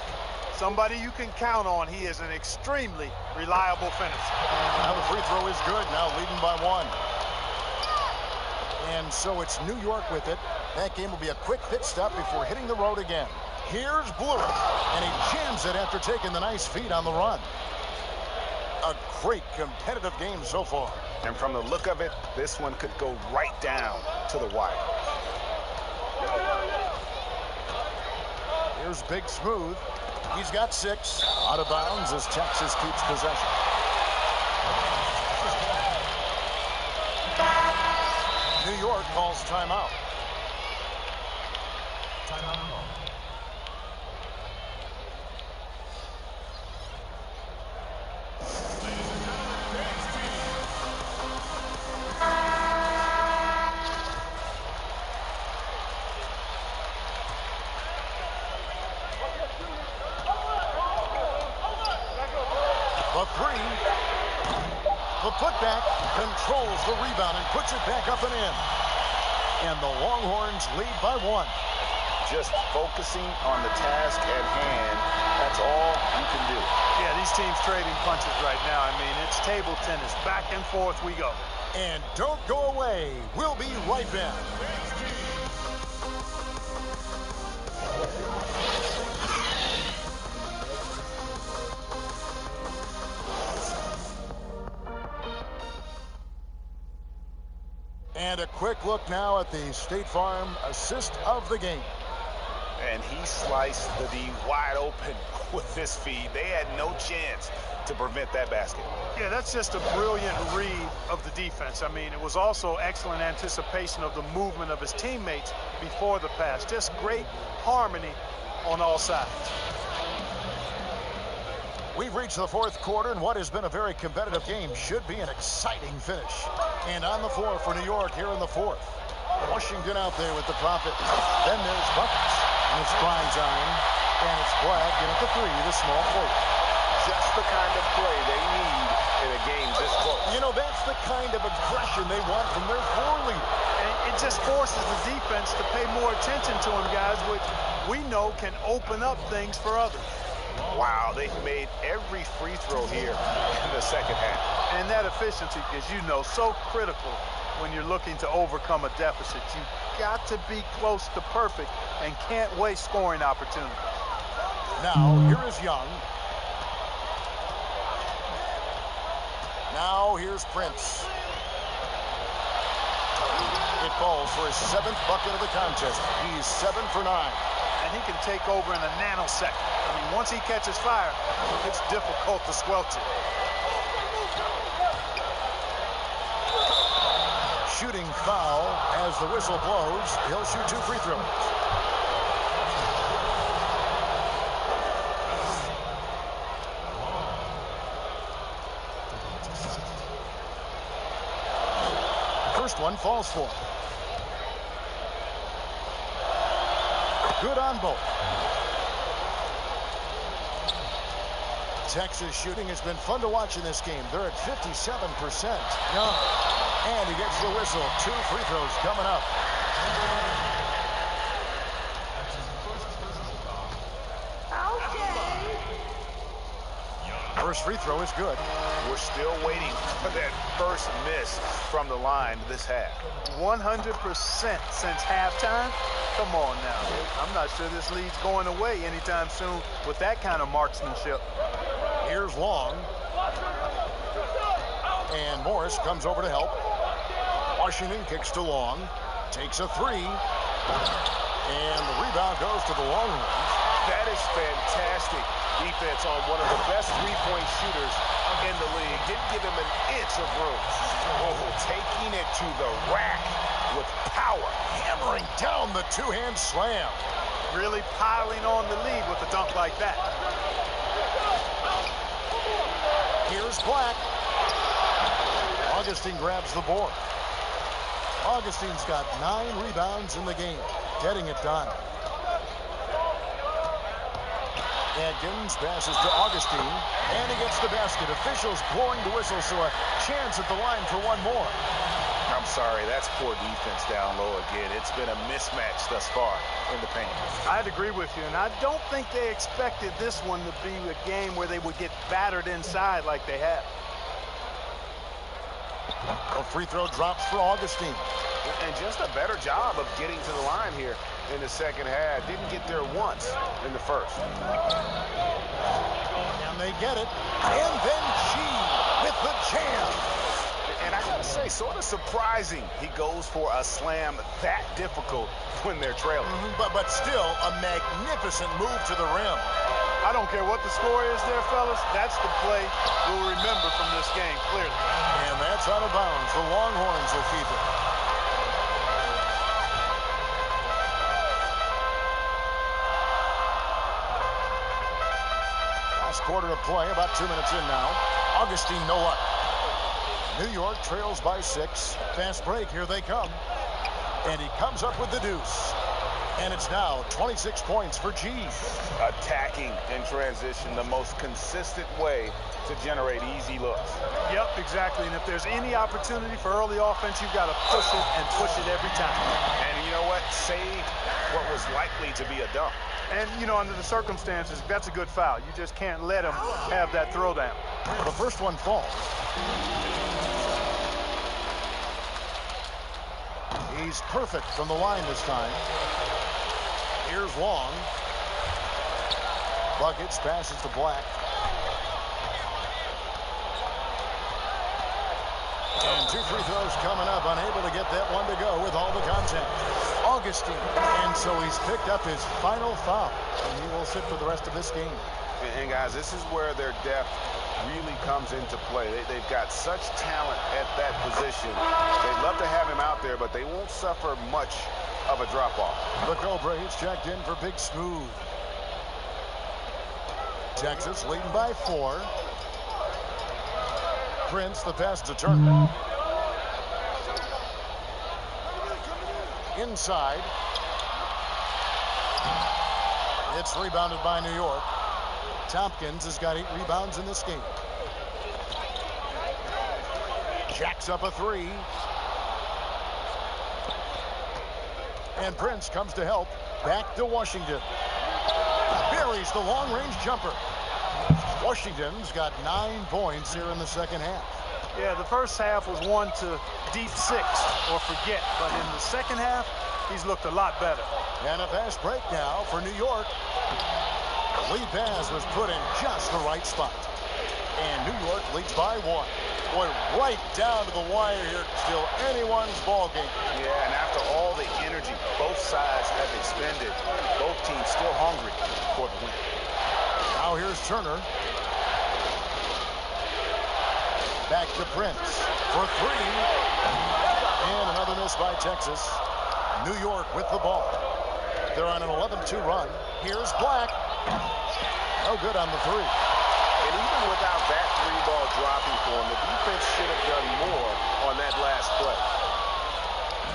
G: Somebody you can count on. He is an extremely reliable finisher.
D: Now the free throw is good, now leading by 1. And so it's New York with it. That game will be a quick pit stop before hitting the road again. Here's Blewett, and he jams it after taking the nice feed on the run. A great competitive game so far.
H: And from the look of it, this one could go right down to the wire.
D: Here's Big Smooth. He's got 6. Out of bounds as Texas keeps possession. New York calls timeout.
C: Timeout call.
D: The three. The putback controls the rebound and puts it back up and in. And the Longhorns lead by 1.
H: Just focusing on the task at hand, that's all you can do.
G: Yeah, these teams trading punches right now. I mean, it's table tennis. Back and forth we go.
D: And don't go away. We'll be right back. And a quick look now at the State Farm assist of the game.
H: And he sliced the D wide open with this feed. They had no chance to prevent that basket.
G: Yeah, that's just a brilliant read of the defense. I mean, it was also excellent anticipation of the movement of his teammates before the pass. Just great harmony on all sides.
D: We've reached the 4th quarter, and what has been a very competitive game should be an exciting finish. And on the floor for New York here in the 4th. Washington out there with the profit. Then there's buckets. And it's prime time. And it's Black in at the 3, the small forward.
H: Just the kind of play they need in a game this close.
D: You know, that's the kind of aggression they want from their floor leader.
G: And it just forces the defense to pay more attention to him, guys, which we know can open up things for others.
H: Wow, they've made every free throw here in the second half.
G: And that efficiency, as you know, so critical when you're looking to overcome a deficit. You've got to be close to perfect and can't waste scoring opportunities.
D: Now, here is Young. Now, here's Prince. It falls for his 7th bucket of the contest. He's 7 for 9.
G: And he can take over in a nanosecond. I mean, once he catches fire, it's difficult to squelch it.
D: Shooting foul as the whistle blows. He'll shoot 2 free throws. First one falls for him. Good on both. Texas shooting has been fun to watch in this game. They're at 57%. Young. And he gets the whistle. 2 free throws coming up. First free throw is good.
H: We're still waiting for that first miss from the line this half.
G: 100% since halftime. Come on now. I'm not sure this lead's going away anytime soon with that kind of marksmanship.
D: Here's Long. And Morris comes over to help. Washington kicks to Long. Takes a 3. And the rebound goes to the Longhorns.
H: That is fantastic defense on one of the best three-point shooters in the league. Didn't give him an inch of room. Oh, taking it to the rack with power.
D: Hammering down the 2-hand slam.
G: Really piling on the lead with a dunk like that.
D: Here's Black. Augustine grabs the board. Augustine's got 9 rebounds in the game, getting it done. Adkins passes to Augustine, and he gets the basket. Officials blowing the whistle, so a chance at the line for one more.
I: I'm sorry, that's poor defense down low again. It's been a mismatch thus far in the paint.
G: I'd agree with you, and I don't think they expected this one to be a game where they would get battered inside like they have.
D: A free throw drops for Augustine.
H: And just a better job of getting to the line here in the second half. Didn't get there once in the first.
D: And they get it. And then G with the jam.
H: And I gotta say, sort of surprising he goes for a slam that difficult when they're trailing.
D: But still a magnificent move to the rim.
G: I don't care what the score is there, fellas. That's the play we'll remember from this game, clearly.
D: And that's out of bounds. The Longhorns will keep it. Last quarter of play, about 2 minutes in now. Augustine, no luck. New York trails by 6. Fast break, here they come. And he comes up with the deuce. And it's now 26 points for G.
H: Attacking in transition, the most consistent way to generate easy looks.
G: Yep, exactly. And if there's any opportunity for early offense, you've got to push it and push it every time.
H: And you know what? Save what was likely to be a dunk.
G: And, you know, under the circumstances, that's a good foul. You just can't let him have that throwdown.
D: The first one falls. He's perfect from the line this time. Here's Long. Buckets, passes to Black. And 2 free throws coming up. Unable to get that one to go with all the contact. Augustine. And so he's picked up his final foul. And he will sit for the rest of this game.
H: And guys, this is where their depth really comes into play. They've got such talent at that position. They'd love to have him out there, but they won't suffer much of a drop-off.
D: The Cobra is checked in for Big Smooth. Texas leading by 4. Prince, the pass to Turner. Inside. It's rebounded by New York. Tompkins has got 8 rebounds in this game. Jacks up a 3. And Prince comes to help. Back to Washington. Buries the long-range jumper. Washington's got 9 points here in the second half.
G: Yeah, the first half was one to deep 6 or forget. But in the second half, he's looked a lot better.
D: And a fast break now for New York. The lead pass was put in just the right spot. And New York leads by 1. Boy, right down to the wire here. Still anyone's ball game.
H: Yeah, and after all the energy both sides have expended, both teams still hungry for the win.
D: Now here's Turner. Back to Prince for 3. And another miss by Texas. New York with the ball. They're on an 11-2 run. Here's Black. No good on the 3.
H: And even without that 3-ball dropping for him, the defense should have done more on that last play.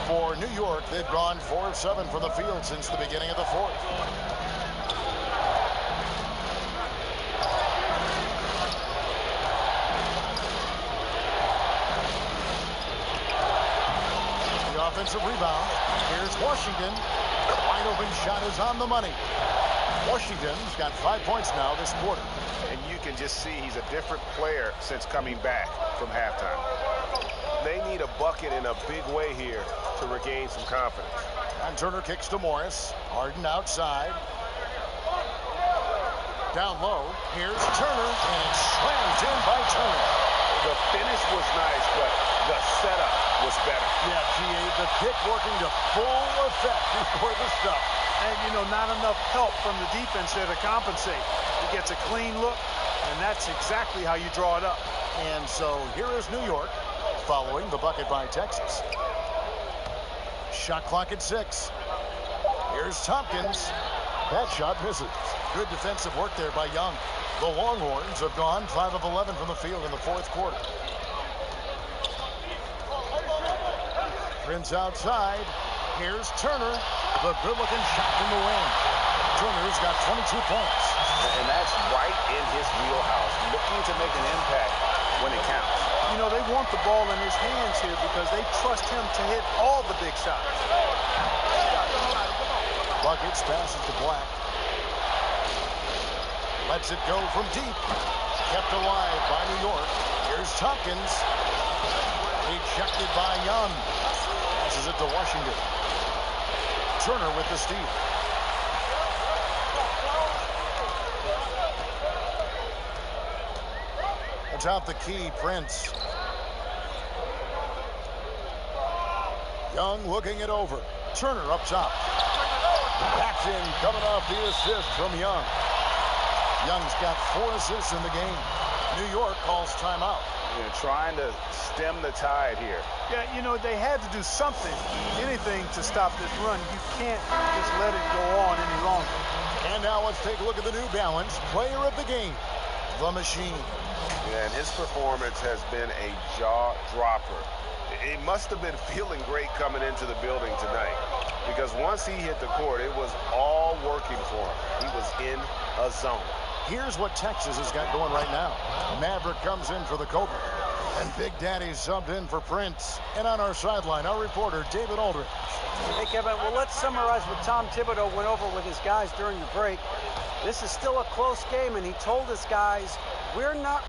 D: For New York, they've gone 4 of 7 from the field since the beginning of the 4th. The offensive rebound. Here's Washington. The wide open shot is on the money. Washington's got 5 points now this quarter.
H: And you can just see he's a different player since coming back from halftime. They need a bucket in a big way here to regain some confidence.
D: And Turner kicks to Morris. Harden outside. Down low. Here's Turner. And it's slammed in by Turner.
H: The finish was nice, but the setup was better.
D: Yeah, GA, the kick working to full effect before the stuff.
G: And, you know, not enough help from the defense there to compensate. He gets a clean look, and that's exactly how you draw it up.
D: And so here is New York following the bucket by Texas. Shot clock at 6. Here's Tompkins. That shot misses. Good defensive work there by Young. The Longhorns have gone 5 of 11 from the field in the 4th quarter. Prince outside. Here's Turner. The good-looking shot from the wing. Turner's got 22 points.
H: And that's right in his wheelhouse, looking to make an impact when it counts.
G: You know, they want the ball in his hands here because they trust him to hit all the big shots.
D: Buckets passes to Black. Lets it go from deep. Kept alive by New York. Here's Tompkins. Rejected by Young. Passes it to Washington. Turner with the steal. Atop the key, Prince. Young looking it over. Turner up top. Paxton coming off the assist from Young. Young's got 4 assists in the game. New York calls timeout.
H: They're trying to stem the tide here.
G: Yeah, you know, they had to do something, anything to stop this run. You can't just let it go on any longer.
D: And now let's take a look at the New Balance player of the game, the Machine.
H: Yeah, and his performance has been a jaw-dropper. He must have been feeling great coming into the building tonight because once he hit the court, it was all working for him. He was in a zone.
D: Here's what Texas has got going right now. Maverick comes in for the Cobra. And Big Daddy subbed in for Prince. And on our sideline, our reporter, David Aldridge.
M: Hey, Kevin, well, let's summarize what Tom Thibodeau went over with his guys during the break. This is still a close game, and he told his guys, we're not...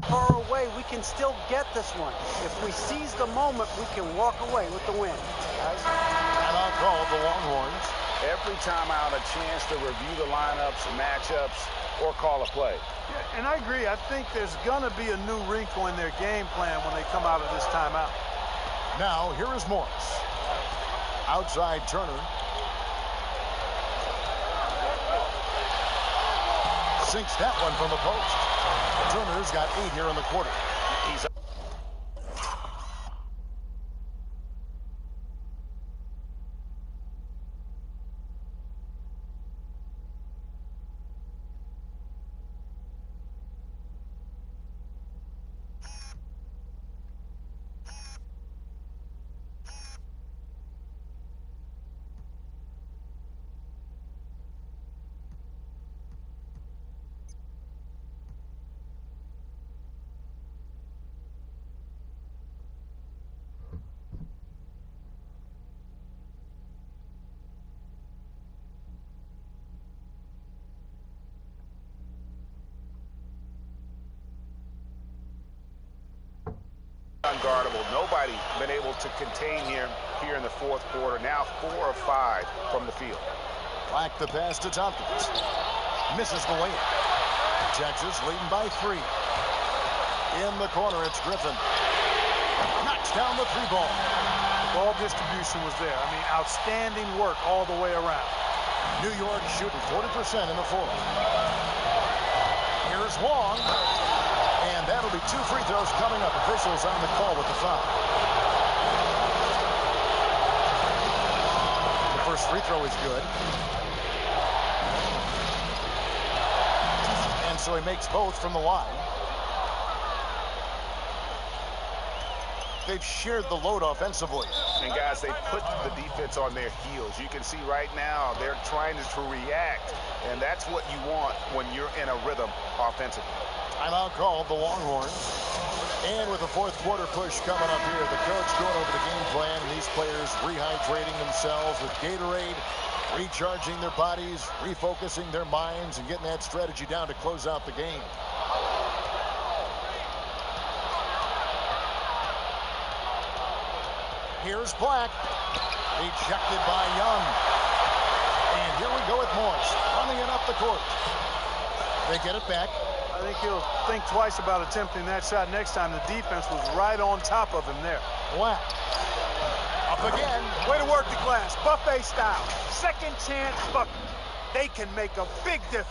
M: far away, we can still get this one. If we seize the moment, we can walk away with the win. Guys?
D: Timeout called the Longhorns.
H: Every timeout, a chance to review the lineups, matchups, or call a play.
G: Yeah, and I agree. I think there's going to be a new wrinkle in their game plan when they come out of this timeout.
D: Now, here is Morris. Outside Turner. Sinks that one from the post. Turner's got 8 here in the quarter. He's
H: unguardable. Nobody been able to contain him here in the fourth quarter. Now 4 of 5 from the field.
D: Black the pass to Tompkins. Misses the layup. Texas leading by 3. In the corner, it's Griffin. Knocks down the 3 ball.
G: Ball distribution was there. I mean, outstanding work all the way around.
D: New York shooting 40% in the fourth. Here's Long. And that'll be 2 free throws coming up. Officials on the call with the foul. The first free throw is good. And so he makes both from the line. they've shared the load offensively.
H: And guys, they put the defense on their heels. You can see right now they're trying to react, and that's what you want when you're in a rhythm offensively.
D: Timeout called, the Longhorns. And with the fourth quarter push coming up here, the coach going over the game plan, and these players rehydrating themselves with Gatorade, recharging their bodies, refocusing their minds, and getting that strategy down to close out the game. Here's Black. Rejected by Young. And here we go with Morris, running it up the court. They get it back.
G: I think he'll think twice about attempting that shot next time. The defense was right on top of him there.
D: Black. Up again.
L: Way to work the glass. Buffet style. Second chance bucket. They can make a big difference.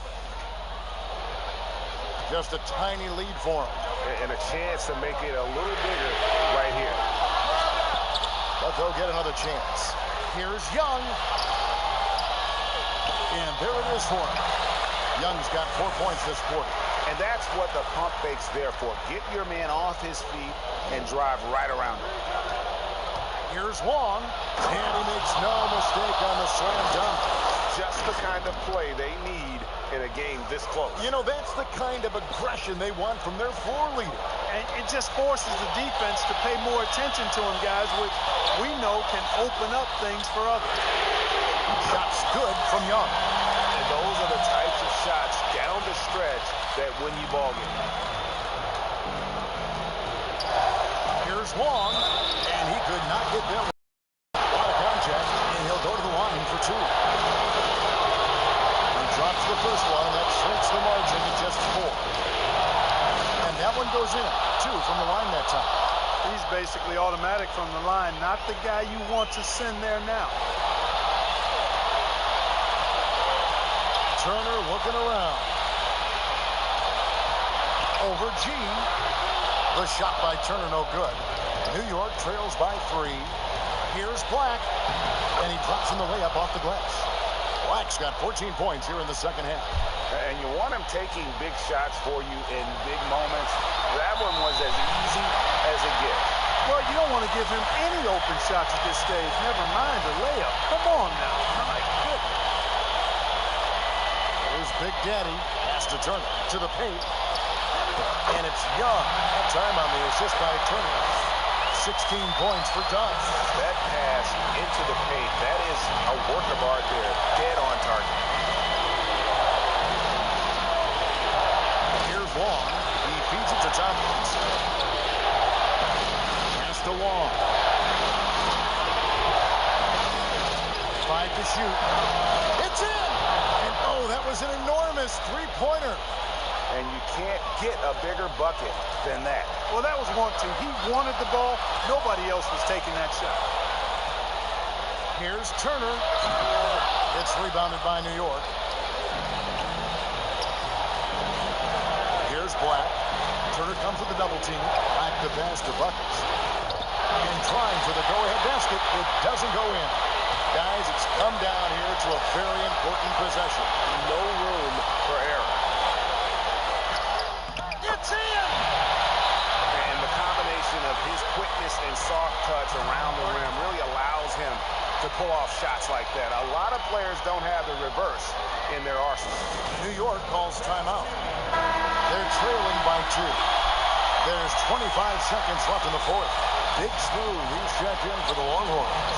D: Just a tiny lead for him.
H: And a chance to make it a little bigger right here.
D: But they'll get another chance. Here's Young. And there it is for him. Young's got 4 points this quarter.
H: And that's what the pump fake's there for. Get your man off his feet and drive right around him.
D: Here's Wong. And he makes no mistake on the slam dunk.
H: Just the kind of play they need in a game this close.
D: You know, that's the kind of aggression they want from their floor leader.
G: And it just forces the defense to pay more attention to him, guys, which we know can open up things for others.
D: Shot's good from Young.
H: And those are the types of shots down the stretch that win you ball games.
D: Here's Wong, and he could not get there. A lot of contact, and he'll go to the line for two. He drops the first one, and that shrinks the margin to just 4. And that one goes in. 2 from the line that time.
G: He's basically automatic from the line, not the guy you want to send there now.
D: Turner looking around. Over G. The shot by Turner no good. New York trails by 3. Here's Black. And he drops in the layup off the glass. Black's got 14 points here in the second half.
H: And you want him taking big shots for you in big moments. That one was as easy as it gets.
G: Well, you don't want to give him any open shots at this stage. Never mind a layup. Come on now. My goodness.
D: Here's Big Daddy. Pass to Turner. To the paint. And it's Young. That time on the assist by Turner. 16 points for Duff.
H: That pass into the paint, that is a work of art there. Dead on target.
D: Here's Wong. He feeds it to Tompkins. Pass to Wong. 5 to shoot. It's in! And oh, that was an enormous three-pointer.
H: And you can't get a bigger bucket than that.
G: Well, that was 1-2. He wanted the ball. Nobody else was taking that shot.
D: Here's Turner. It's rebounded by New York. Here's Black. Turner comes with the double team. Back to pass to Buckets. And trying for the go-ahead basket. It doesn't go in. Guys, it's come down here to a very important possession.
H: No room for error.
D: It's in!
H: And the combination of his quickness and soft touch around the rim really allows him to pull off shots like that. A lot of players don't have the reverse in their arsenal.
D: New York calls timeout. They're trailing by 2. There's 25 seconds left in the fourth. Big Smooth, he's checked in for the Longhorns.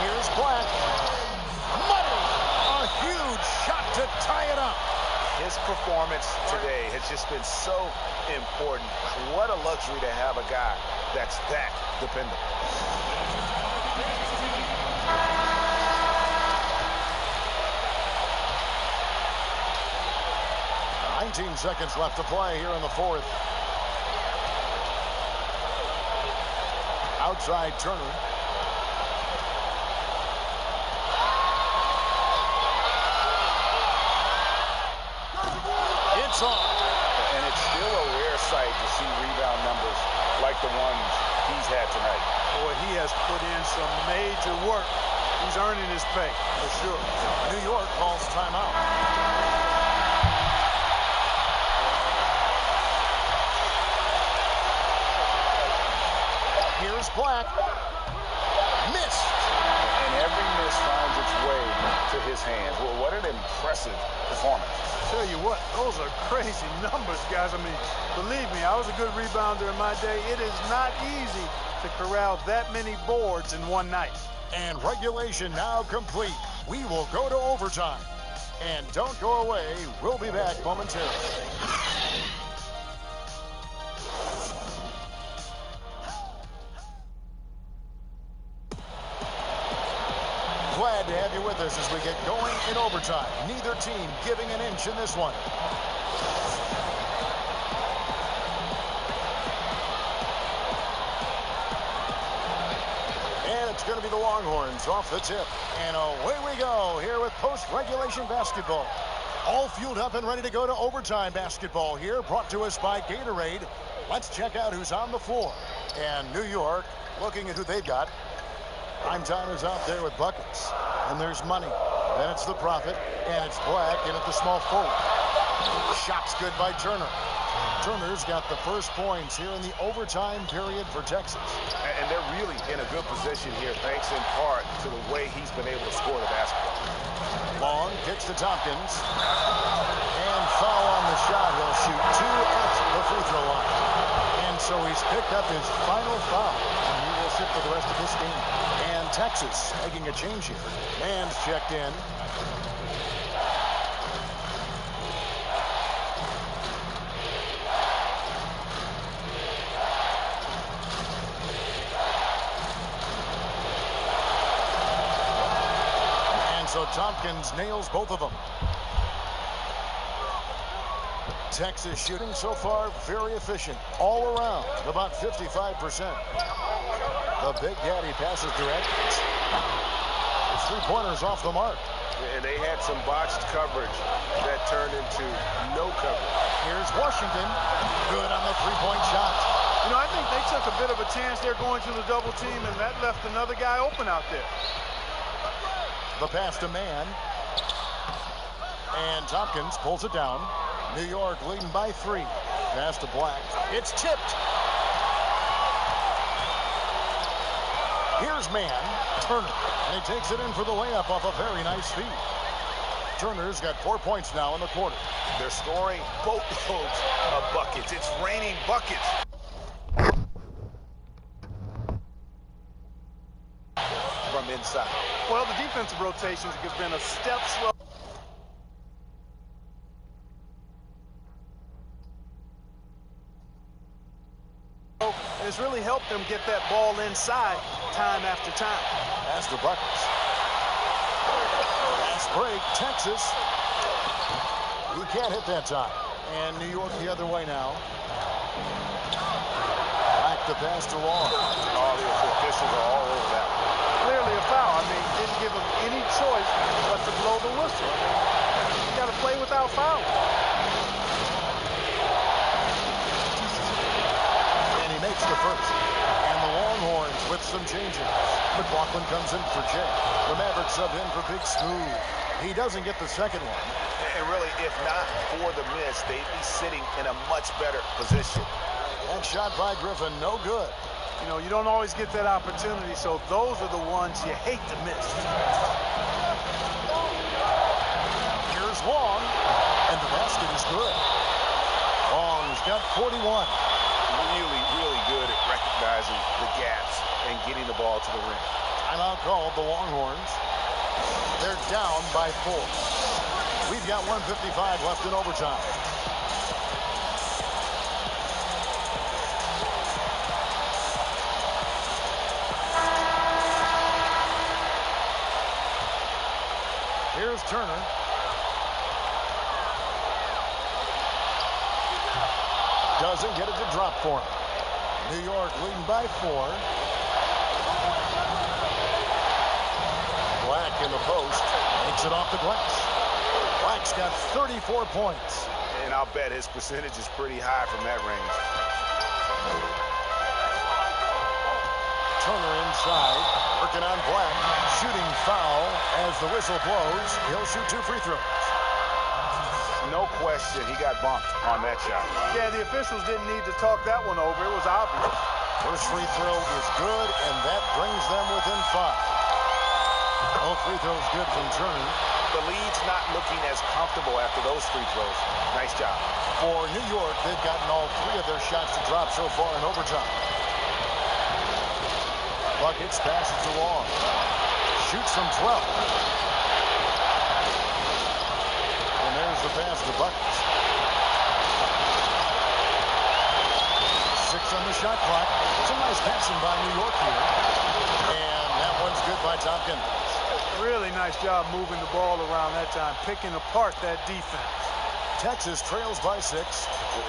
D: Here's Black. Money! A huge shot to tie it up.
H: His performance today has just been so important. What a luxury to have a guy that's that dependable.
D: 19 seconds left to play here in the fourth. Outside Turner. It's on.
H: And it's still a rare sight to see rebound numbers like the ones he's had tonight.
G: Boy, he has put in some major work. He's earning his pay, for sure.
D: New York calls timeout. Black. Missed.
F: And every miss finds its way to his hands. Well, what an impressive performance.
G: Tell you what, those are crazy numbers, guys. I mean, believe me, I was a good rebounder in my day. It is not easy to corral that many boards in one night.
D: And regulation now complete. We will go to overtime. And don't go away. We'll be back momentarily. Glad to have you with us as we get going in overtime. Neither team giving an inch in this one. And it's going to be the Longhorns off the tip. And away we go here with post-regulation basketball. All fueled up and ready to go to overtime basketball here, brought to us by Gatorade. Let's check out who's on the floor. And New York, looking at who they've got. Prime time is out there with buckets. And there's money. Then it's the Prophet. And it's Black in at the small forward. Shot's good by Turner. Turner's got the first points here in the overtime period for Texas.
F: And they're really in a good position here, thanks in part to the way he's been able to score the basketball.
D: Long kicks to Tompkins. And foul on the shot. He'll shoot 2 at the free throw line. And so he's picked up his final foul. And he will sit for the rest of this game. And Texas making a change here. Man's checked in. So Tompkins nails both of them. Texas shooting so far very efficient all around, about 55%. The Big Daddy passes direct. His three-pointers off the mark.
H: And they had some botched coverage that turned into no coverage.
D: Here's Washington. Good on the three-point shot.
G: You know, I think they took a bit of a chance there going to the double team, and that left another guy open out there.
D: The pass to Mann. And Tompkins pulls it down. New York leading by 3. Pass to Black. It's tipped. Here's Mann. Turner. And he takes it in for the layup off a very nice feed. Turner's got 4 points now in the quarter.
I: They're scoring boatloads of buckets. It's raining buckets. From inside.
G: Well, the defensive rotations have been a step slow. And it's really helped them get that ball inside time after time.
D: Pass to Buckets. Fast break, Texas. He can't hit that time. And New York the other way now. Back to pass to Long.
F: All the officials are all over that one.
G: Clearly a foul. I mean, didn't give him any choice but to blow the whistle. You got to play without fouling.
D: And he makes the first. And the Longhorns with some changes. McLaughlin comes in for Jay. The Mavericks sub in for Big Smooth. He doesn't get the second one.
I: And really, if not for the miss, they'd be sitting in a much better position.
D: That shot by Griffin, no good.
G: You know, you don't always get that opportunity, so those are the ones you hate to miss.
D: Here's Long, and the basket is good. Long's got 41.
F: Really, really good at recognizing the gaps and getting the ball to the rim.
D: Timeout called, the Longhorns. They're down by 4. We've got 1:55 left in overtime. Here's Turner. Doesn't get it to drop for him. New York leading by 4. Black in the post. Takes it off the glass. Black's got 34 points.
F: And I'll bet his percentage is pretty high from that range.
D: Turner inside. Working on Black. Shooting foul as the whistle blows. He'll shoot 2 free throws.
F: No question he got bumped on that shot.
G: Yeah, the officials didn't need to talk that one over. It was obvious.
D: First free throw is good, and that brings them within 5. Both free throws good from Turner.
H: The lead's not looking as comfortable after those free throws. Nice job.
D: For New York, they've gotten all 3 of their shots to drop so far in overtime. Buckets passes to Long. Shoots from 12. And there's the pass to Buckets. 6 on the shot clock. Some nice passing by New York here. And that one's good by Tompkins.
G: Really nice job moving the ball around that time, picking apart that defense.
D: Texas trails by 6.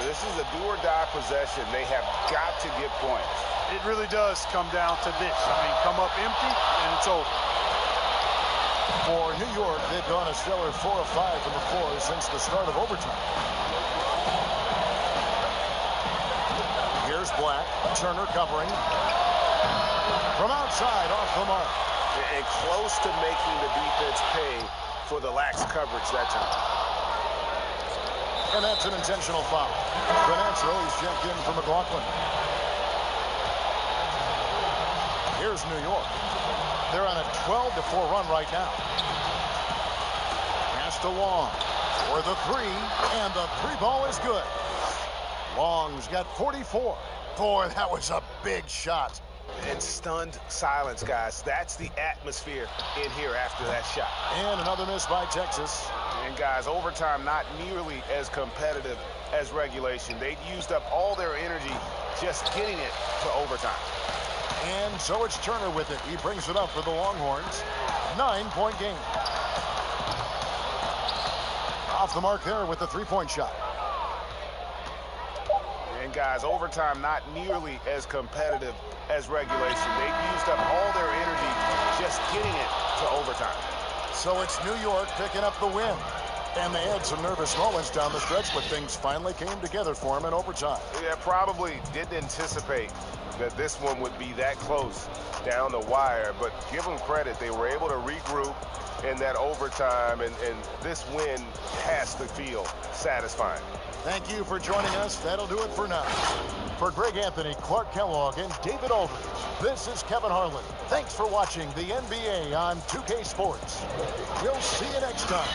H: This is a do-or-die possession. They have got to get points.
G: It really does come down to this. I mean, come up empty, and it's over.
D: For New York, they've gone a stellar 4 of 5 from the floor since the start of overtime. Here's Black. Turner covering. From outside, off the mark.
H: And close to making the defense pay for the lax coverage that time.
D: And that's an intentional foul. Granatro is checked in for McLaughlin. Here's New York. They're on a 12-4 run right now. Pass to Long for the 3, and the 3 ball is good. Long's got 44. Boy, that was a big shot.
H: And stunned silence, guys. That's the atmosphere in here after that shot.
D: And another miss by Texas.
H: And guys, overtime not nearly as competitive as regulation. They used up all their energy just getting it to overtime.
D: And so it's Turner with it. He brings it up for the Longhorns. 9-point game. Off the mark there with the 3-point shot.
H: And guys, overtime not nearly as competitive as regulation. They used up all their energy just getting it to overtime.
D: So it's New York picking up the win. And they had some nervous moments down the stretch, but things finally came together for them in overtime.
H: Yeah, probably didn't anticipate that this one would be that close down the wire, but give them credit. They were able to regroup in that overtime, and this win has to feel satisfying.
D: Thank you for joining us. That'll do it for now. For Greg Anthony, Clark Kellogg, and David Aldridge, this is Kevin Harlan. Thanks for watching the NBA on 2K Sports. We'll see you next time.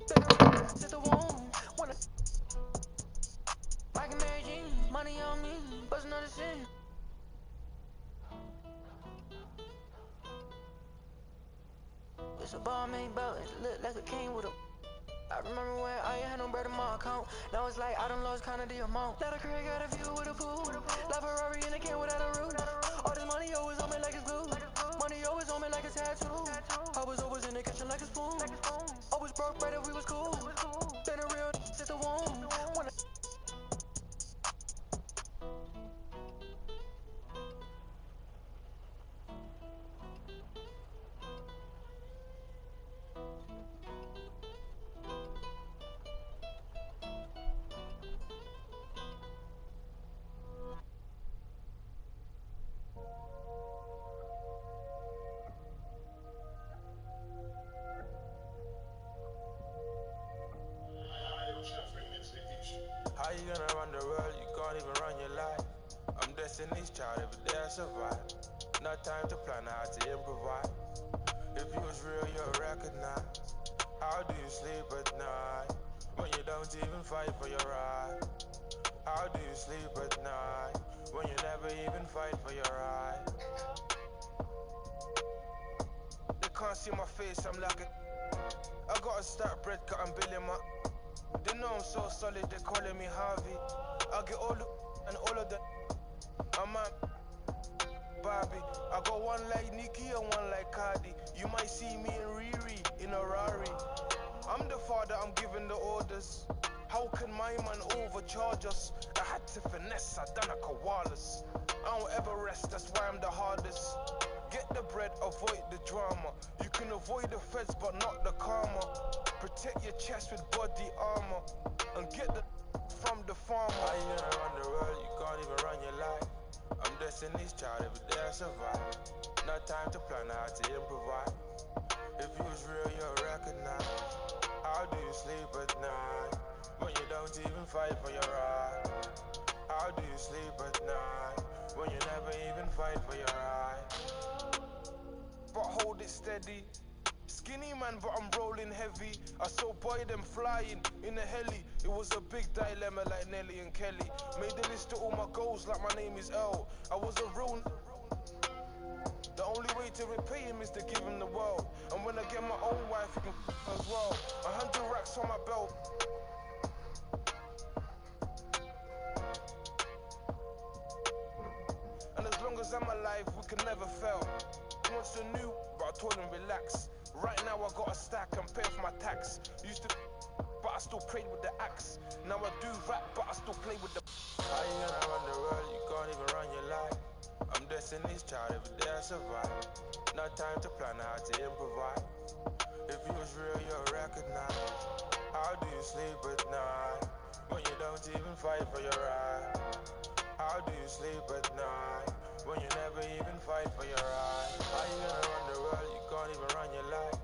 B: Sit the womb. Wanna like a Mary Jean. Money on me, but not a sin. It's a ball made belt. It look like a king with a. I remember when I ain't had no bread in my account. Now it's like I done lost kind of the amount. Let a crib got a view with a pool. Like Ferrari in a can without a roof. All this money always on me like it's glue. Money always on me like a tattoo. I was always in the kitchen like a spoon. Always broke right if we was cool. Been a real since the womb.
N: How you gonna run the world? You can't even run your life. I'm destiny's child, every day I survive. Not time to plan how to improvise. If you was real, you'll recognize. How do you sleep at night when you don't even fight for your right? How do you sleep at night when you never even fight for your right? They can't see my face, I'm like I gotta start bread cutting billing my. They know I'm so solid, they calling me Harvey. I get all the and all of the. I'm at Barbie. I got one like Nicki and one like Cardi. You might see me and Riri in a Rari. I'm the father, I'm giving the orders. How can my man overcharge us? I had to finesse, I done a koalas. I don't ever rest, that's why I'm the hardest. Get the bread, avoid the drama. You can avoid the feds, but not the karma. Protect your chest with body armor. And get the from the farmer. How you gonna run the world? You can't even run your life. I'm destiny's child, every day I survive. Not time to plan how to improvise. If you was real, you'll recognize. How do you sleep at night when you don't even fight for your right? How do you sleep at night when you never even fight for your right? But hold it steady. Skinny man, but I'm rolling heavy. I saw boy them flying in a heli. It was a big dilemma like Nelly and Kelly. Made a list of all my goals like my name is L. I was a real. The only way to repay him is to give him the world. And when I get my own wife, he can as well. 100 racks on my belt. And as long as I'm alive, we can never fail. He wants a new, but I told him relax. Right now I got a stack and pay for my tax. Used to, but I still prayed with the axe. Now I do rap, but I still play with the. How you gonna run the world? You can't even run your life. I'm destiny's child, every day I survive. Not time to plan how to improvise. If you was real, you'll recognize. How do you sleep at night when you don't even fight for your right? How do you sleep at night when you never even fight for your right? How you gonna run the world? You can't even run your life.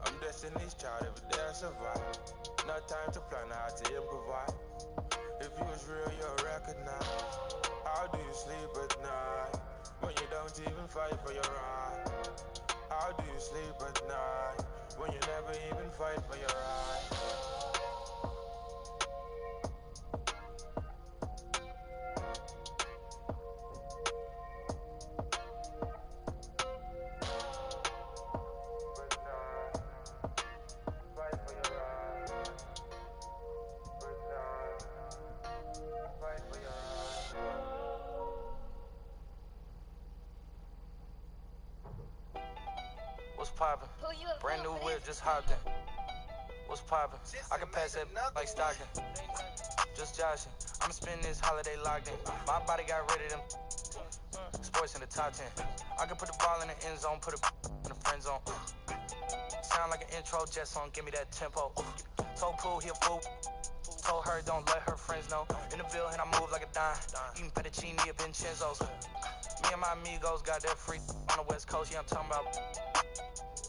N: I'm destiny's child, every day I survive. Not time to plan how to improvise. If you was real, you'll recognize. How do you sleep at night when you don't even fight for your right? How do you sleep at night when you never even fight for your right? What's poppin'? Brand new whip, just hopped in. What's poppin'? I can pass that like Stockton. Just joshing. I'ma spend this holiday locked in. My body got rid of them. Sports in the top 10. I can put the ball in the end zone, put it in the friend zone. Sound like an intro jet song, give me that tempo. Told Pooh he a fool. Told her don't let her friends know. In the Ville and I move like a dime. Eating fettuccine at Vincenzo's. Me and my amigos got that free on the West Coast. Yeah, I'm talking about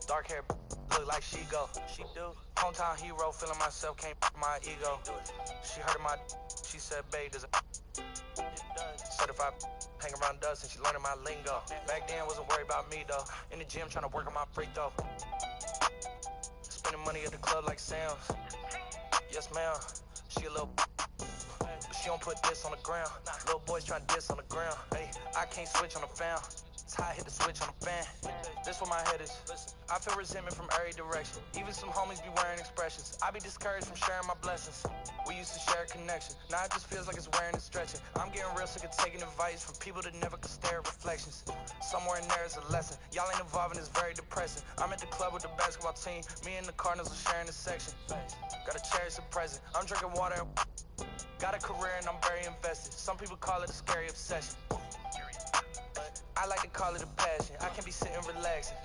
N: dark hair, look like she go. She do. Hometown hero, feeling myself, can't my ego. She heard of my, she said, babe, does it certified hang around dust and she learning my lingo. Back then, wasn't worried about me though. In the gym, trying to work on my free throw.
B: spending money at the club like Sam's. Yes, ma'am. She a little, but she don't put this on the ground. Little boys trying to diss on the ground. Hey, I can't switch on the fan. It's how I hit the switch on the fan. This where my head is. I feel resentment from every direction. Even some homies be wearing expressions. I be discouraged from sharing my blessings. We used to share a connection. Now it just feels like it's wearing and stretching. I'm getting real sick of taking advice from people that never could stare at reflections. Somewhere in there is a lesson. Y'all ain't involved and it's very depressing. I'm at the club with the basketball team. Me and the Cardinals are sharing this section. Gotta cherish the present. I'm drinking water. Got a career and I'm very invested. Some people call it a scary obsession. I like to call it a passion. I can be sitting relaxing.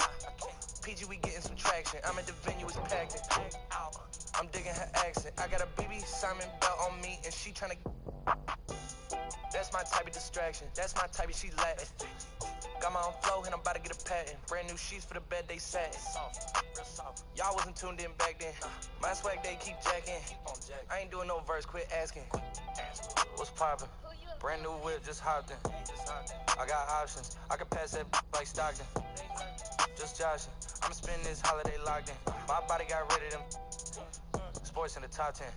B: PG, we getting some traction. I'm at the venue, it's packed in. I'm digging her accent. I got a BB Simon belt on me and she tryna. That's my type of distraction. That's my type of she Latin. Got my own flow and I'm about to get a patent. Brand new sheets for the bed, they satin. Y'all wasn't tuned in back then. My swag, they keep jacking. I ain't doing no verse, quit asking. What's poppin'? Brand new whip, just hopped in. I got options. I can pass that like Stockton. Just joshing. I'ma spend this holiday locked in. My body got rid of them. Sports in the top 10.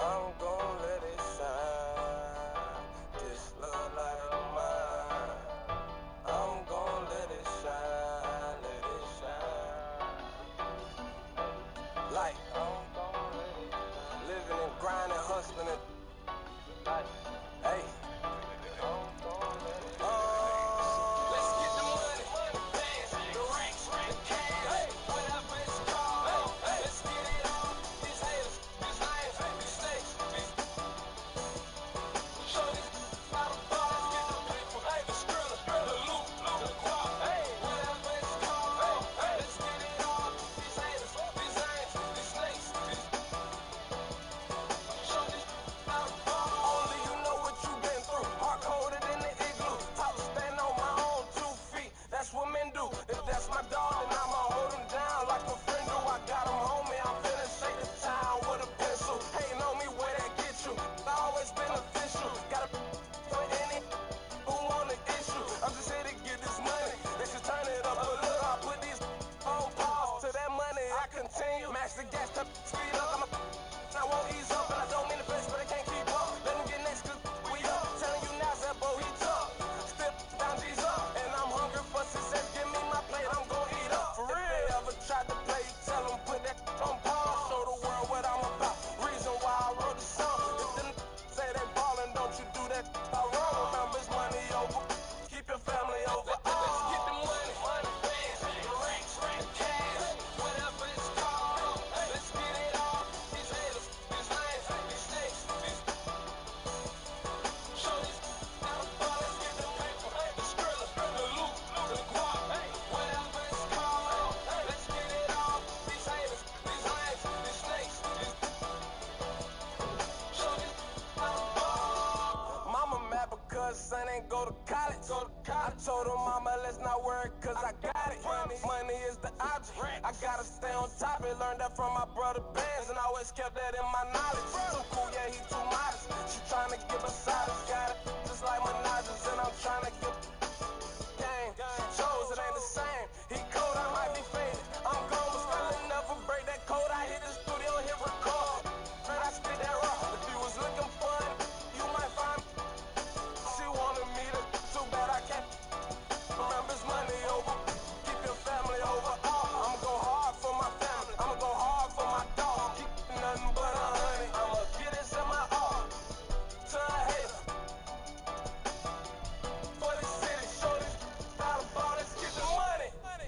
B: I'm gon' let it shine. This love light of mine. I'm gon' let it shine, let it shine. Like, living and grinding, hustling and hey. Let's get the money, bands, the racks, the cash, whatever it's called. Let's get it on. These haters, these lions, these snakes, these show these out of ball. Let's get the paper, hey, the skrilla, the loot, the guap, hey, whatever it's called. Let's get it on. These haters, these lions, these snakes, these show these out of ball. Only you know what you been through. Heart colder than the igloo. Taught to stand on my own 2 feet. That's what men do. If that's my dog, then I'ma hold him down like a friend do. I got him homie. I'm finna shake the town with a pencil. Hating on me, where that get you? I always been official. Got a for any who want an issue. I'm just here to get this money. They should turn it up a little. I put these on pause. To that money, I continue. Match the gas, speed up. I won't ease up, and I don't mean the best, but I can't keep up. Let him get next, cause we up. Telling you now, that boy, he tough. Still down, G's up. And I'm hungry for success. Give me my plate, I'm gon' eat up. For real. If they ever tried to play, tell them put that on pause. Show the world what I'm about. Reason why I wrote the song. If them say they ballin', don't you do that wrong. Remember, it's money over. Keep your family over. Let's get the money, bands, the racks, the cash, whatever it's called. Let's get it all. These haters, these lions, these snakes, these show these out of ball. Let's get the paper, the skrilla, the loot, the guap, whatever it's called. Let's get it all. These haters, these lions, these snakes, these show these out of ball. Mama mad because son ain't go to college. I told her mama let's not worry cause I got it. Money is the object. I gotta stay on top. I learned that from my brother Benz and always kept that in my knowledge. Some